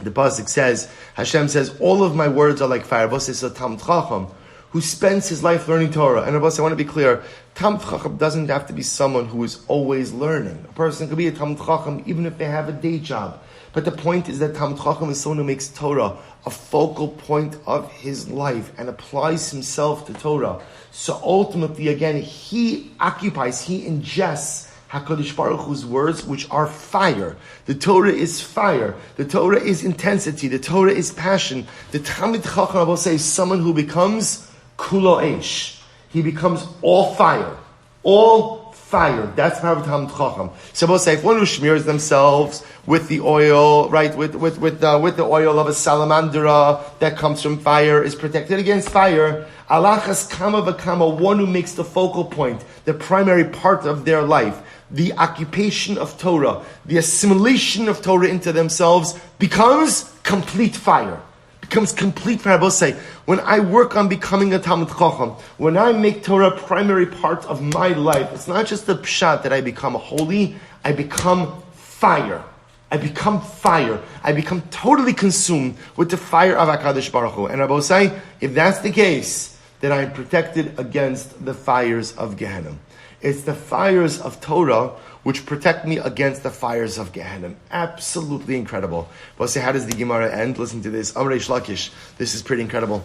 The pasuk says, Hashem says, all of my words are like fire. Rabbi says, a Talmud Chacham who spends his life learning Torah. And Rabbi says, I want to be clear, Talmud Chacham doesn't have to be someone who is always learning. A person could be a Talmud Chacham even if they have a day job. But the point is that Talmud Chacham is someone who makes Torah a focal point of his life and applies himself to Torah. So ultimately, again, he ingests HaKadosh Baruch Hu's words, which are fire. The Torah is fire. The Torah is intensity. The Torah is passion. The Talmid Chacham, I will say, is someone who becomes kulo eish. He becomes all fire. All fire. That's the power of Talmid Chacham. So I will say, if one who smears themselves with the oil, right, with the oil of a salamandra that comes from fire, is protected against fire. Alachas kama v'kama, one who makes the focal point, the primary part of their life, the occupation of Torah, the assimilation of Torah into themselves, becomes complete fire. Becomes complete fire. I will say, when I work on becoming a Talmud Chacham, when I make Torah a primary part of my life, it's not just the pshat that I become holy, I become fire. I become fire. I become totally consumed with the fire of HaKadosh Baruch Hu. And I will say, if that's the case, then I am protected against the fires of Gehenna. It's the fires of Torah which protect me against the fires of Gehenna. Absolutely incredible. But say, how does the Gemara end? Listen to this. Amrei Shlakish. This is pretty incredible.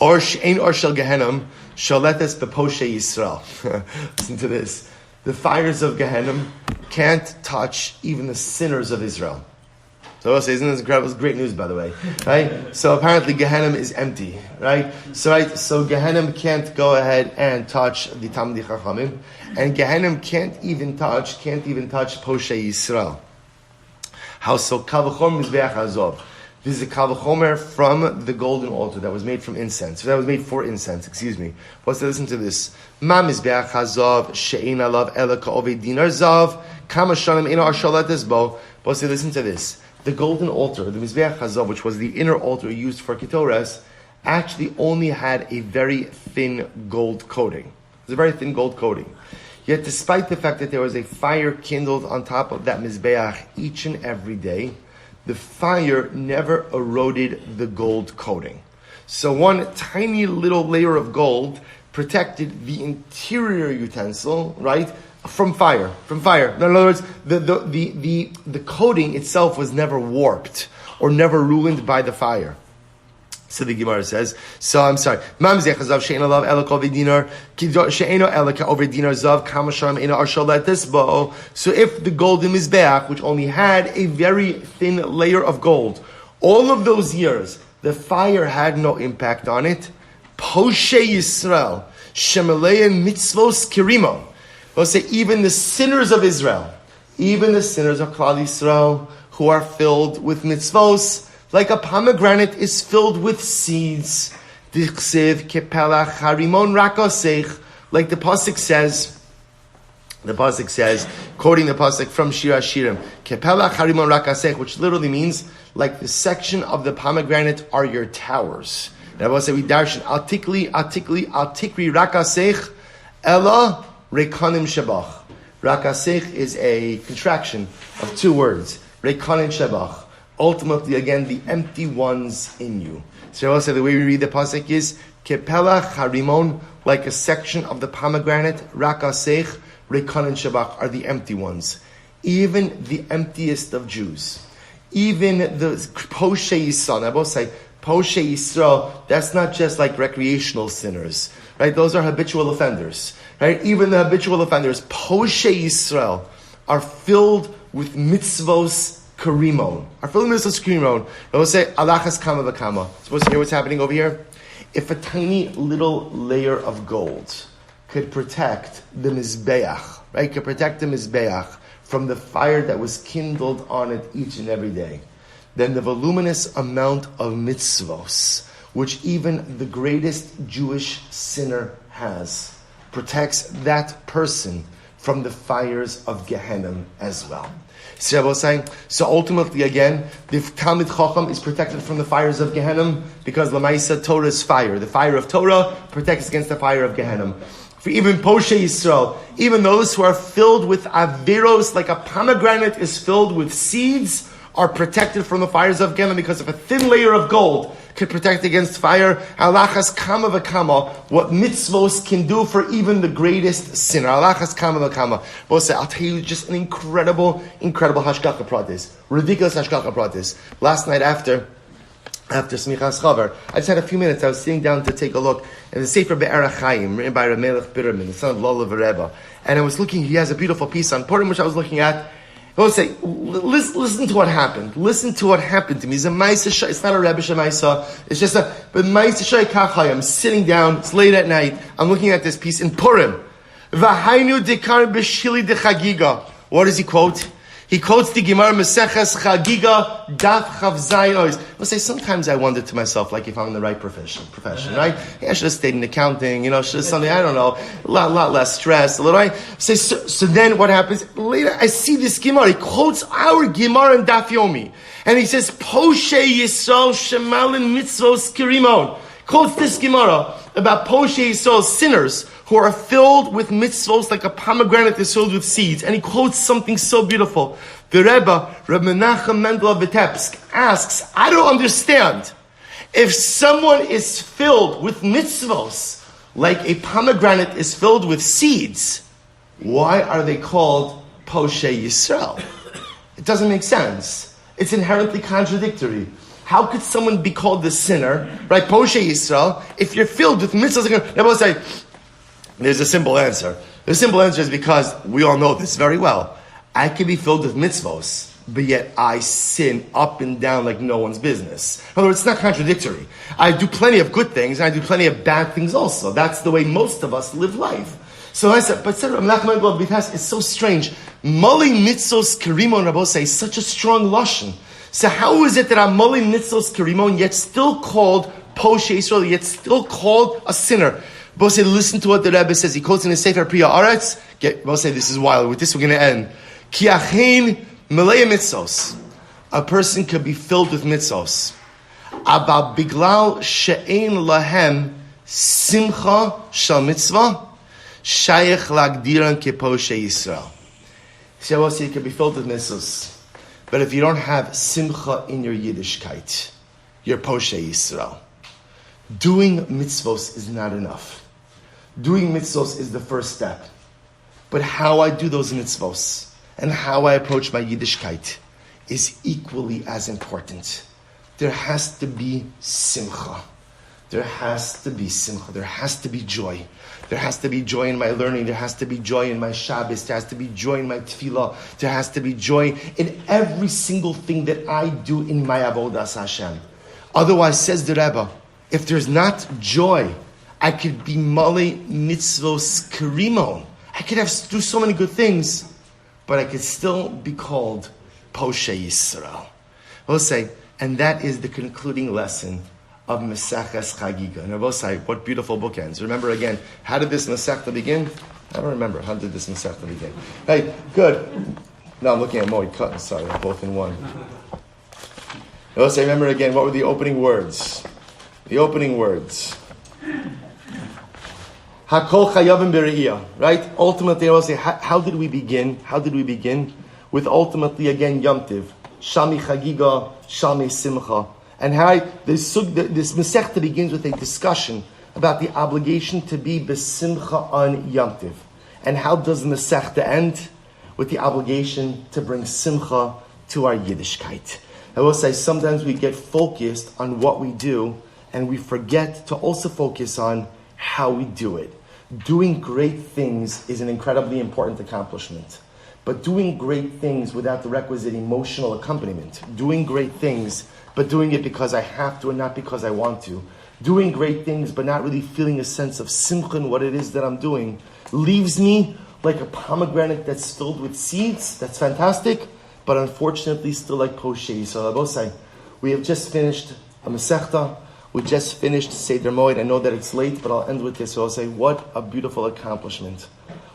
Or she'ein or shel Gehenna shaletes beposhe Yisrael. Listen to this. The fires of Gehenna can't touch even the sinners of Israel. So I'll say, isn't this incredible? It's great news, by the way, right? So apparently Gehenna is empty, right? So Gehenna can't go ahead and touch the Talmidei Chachamim, and Gehenna can't even touch Poshe Yisrael. How so? Kavachomer Mizbeach Hazov. This is a kavachomer from the golden altar that was made from incense. That was made for incense, excuse me. Let's listen to this. Ma Mizbeach Hazov, She'ein alav ela ka'ovei dinar zav, kama shanim ina arshalat esbo. Let's listen to this. The golden altar, the Mizbeach Hazov, which was the inner altar used for Ketoras, actually only had a very thin gold coating. It was a very thin gold coating. Yet despite the fact that there was a fire kindled on top of that Mizbeach each and every day, the fire never eroded the gold coating. So one tiny little layer of gold protected the interior utensil, right, from fire. In other words, the coating itself was never warped or never ruined by the fire. So the Gemara says, I'm sorry. So if the golden Mizbeach, which only had a very thin layer of gold, all of those years, the fire had no impact on it, Poshe Yisrael, Shemalei Mitzvos Kirimo. We'll say even the sinners of Israel, even the sinners of Klal Yisrael, who are filled with mitzvos, like a pomegranate is filled with seeds. Like the pasuk says, quoting the pasuk from Shir Hashirim, Kepelach harimon rakasech, which literally means like the section of the pomegranate are your towers. And I will say we darshan atikri rakasech ella rekanim shabach. Rakasech is a contraction of two words, rekanim shabach. Ultimately, again, the empty ones in you. So I will say the way we read the pasuk is Kepelach harimon, like a section of the pomegranate. Rakasech, Rekan and Shabach are the empty ones. Even the emptiest of Jews, even the Poshe Yisrael. I will say Poshe Yisrael. That's not just like recreational sinners, right? Those are habitual offenders, right? Even the habitual offenders, Poshe Yisrael, are filled with mitzvos. Karimon. Our film is Karimon. I will say Alachas Kama V'Kama. Supposed to hear what's happening over here? If a tiny little layer of gold could protect the Mizbeach, right? Could protect the Mizbeach from the fire that was kindled on it each and every day, then the voluminous amount of mitzvos, which even the greatest Jewish sinner has, protects that person from the fires of Gehenna as well. See what I was saying? So ultimately, again, the Talmud Chacham is protected from the fires of Gehenna because Lamaisa Torah is fire. The fire of Torah protects against the fire of Gehenna. For even Poshe Yisrael, even those who are filled with aviros, like a pomegranate is filled with seeds, are protected from the fires of Gehenna because of a thin layer of gold could protect against fire. Alachas kama v'kama, what mitzvos can do for even the greatest sinner. Alachas kama v'kama. I'll tell you just an incredible hashgacha pratis, ridiculous hashgacha pratis. Last night after Smichas Chavar, I just had a few minutes. I was sitting down to take a look at the Sefer Be'er HaChaim, written by Ramelech Birman, the son of Lola Vereba. And I was looking, he has a beautiful piece on Purim, which I was looking at. I will say, listen to what happened. Listen to what happened to me. It's a Ma'aseh. It's not a Rebbe Shemaisa. It's just but Ma'aseh Kachai. I'm sitting down. It's late at night. I'm looking at this piece in Purim. V'hainu dekar b'shili de Chagigah. What does he quote? He quotes the Gemara Meseches Chagigah Daf Chav Zayin Ois. I'll say sometimes I wonder to myself, like if I'm in the right profession, right? I should have stayed in accounting, should have something, I don't know, a lot less stress, a little, right? So then what happens? Later I see this Gemara, he quotes our Gemara in Daf Yomi. And he says, Poshe Yisrael Shemalin Mitzvos Kirimon. Quotes this Gemara about Poshe Yisrael, sinners who are filled with mitzvos like a pomegranate is filled with seeds. And he quotes something so beautiful. The Rebbe, Reb Menachem Mendel of Vitebsk, asks, I don't understand. If someone is filled with mitzvos like a pomegranate is filled with seeds, why are they called Poshe Yisrael? It doesn't make sense. It's inherently contradictory. How could someone be called the sinner, right? Poshe Yisrael, if you're filled with mitzvahs? I will say, there's a simple answer. The simple answer is because we all know this very well. I can be filled with mitzvahs, but yet I sin up and down like no one's business. In other words, it's not contradictory. I do plenty of good things, and I do plenty of bad things also. That's the way most of us live life. So I said, but it's so strange. Moli mitzos karimon, Rabosai, is such a strong lashon. So how is it that I'm moli mitzos karimon, yet still called Poshe Israel, yet still called a sinner? Rabosai, listen to what the Rebbe says. He quotes in his Sefer Priya Aretz. Rabosai, this is wild. With this we're going to end. Ki achein melei mitzos. A person could be filled with mitzos. Aba biglal she'ein lahem simcha shal mitzvah. Shayach lagdiran keposhe Yisrael. So you can be filled with mitzvahs, but if you don't have simcha in your Yiddishkeit, you're poshe Yisrael. Doing mitzvahs is not enough. Doing mitzvahs is the first step, but how I do those mitzvahs and how I approach my Yiddishkeit is equally as important. There has to be simcha. There has to be simcha. There has to be joy. There has to be joy in my learning. There has to be joy in my Shabbos. There has to be joy in my tefillah. There has to be joy in every single thing that I do in my avodas Hashem. Otherwise, says the Rebbe, if there's not joy, I could be mali mitzvos karimon. I could do so many good things, but I could still be called Poshe Yisrael. We'll say, and that is the concluding lesson of Maseches Chagigah. And Rabosai, what beautiful bookends. Remember again, how did this Masechta begin? I don't remember. How did this Masechta begin? Hey, good. No, I'm looking at Moed Cut. Sorry, I'm both in one. Rabosai, remember again, what were the opening words? The opening words. Hakol chayavim b're'iyah. Right? Ultimately, Rabosai, how did we begin? How did we begin? With ultimately, again, Yom Tiv. Shami Chagigah, Shami Simcha. And how this Masechta begins with a discussion about the obligation to be besimcha on Yom Tiv. And how does the Masechta end? With the obligation to bring simcha to our Yiddishkeit. I will say sometimes we get focused on what we do and we forget to also focus on how we do it. Doing great things is an incredibly important accomplishment. But doing great things without the requisite emotional accompaniment, doing great things, but doing it because I have to and not because I want to, doing great things but not really feeling a sense of simcha in what it is that I'm doing, leaves me like a pomegranate that's filled with seeds. That's fantastic, but unfortunately still like Poshe. So Rabosai, we have just finished a Masechta, we just finished Seder Moed. I know that it's late, but I'll end with this. So I'll say, what a beautiful accomplishment.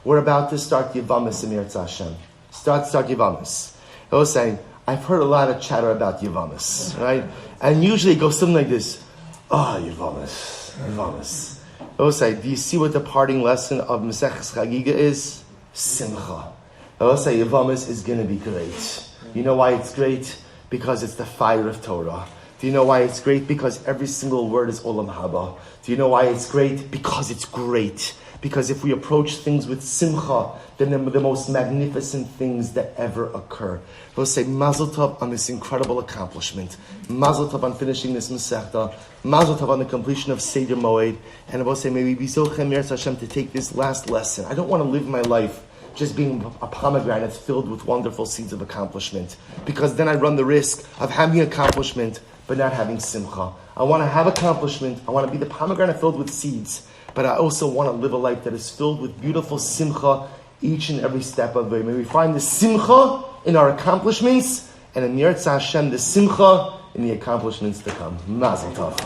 We're about to start Yevamis in Eretz Hashem. Start Yevamis. I was saying, I've heard a lot of chatter about Yevamis, right? And usually it goes something like this. Yevamis. I was saying, do you see what the parting lesson of Maseches Chagigah is? Simcha. I was saying, Yevamis is going to be great. You know why it's great? Because it's the fire of Torah. Do you know why it's great? Because every single word is Olam Haba. Do you know why it's great? Because it's great. Because if we approach things with simcha, then they're the most magnificent things that ever occur. We'll say Mazel Tov on this incredible accomplishment. Mazel Tov on finishing this Masechta. Mazel Tov on the completion of Seder Moed. And we'll say, may we be so Eretz Hashem to take this last lesson. I don't want to live my life just being a pomegranate filled with wonderful seeds of accomplishment. Because then I run the risk of having accomplishment, but not having simcha. I want to have accomplishment. I want to be the pomegranate filled with seeds. But I also want to live a life that is filled with beautiful simcha each and every step of the way. May we find the simcha in our accomplishments, and in Eretz Hashem, the simcha in the accomplishments to come. Mazel Tov.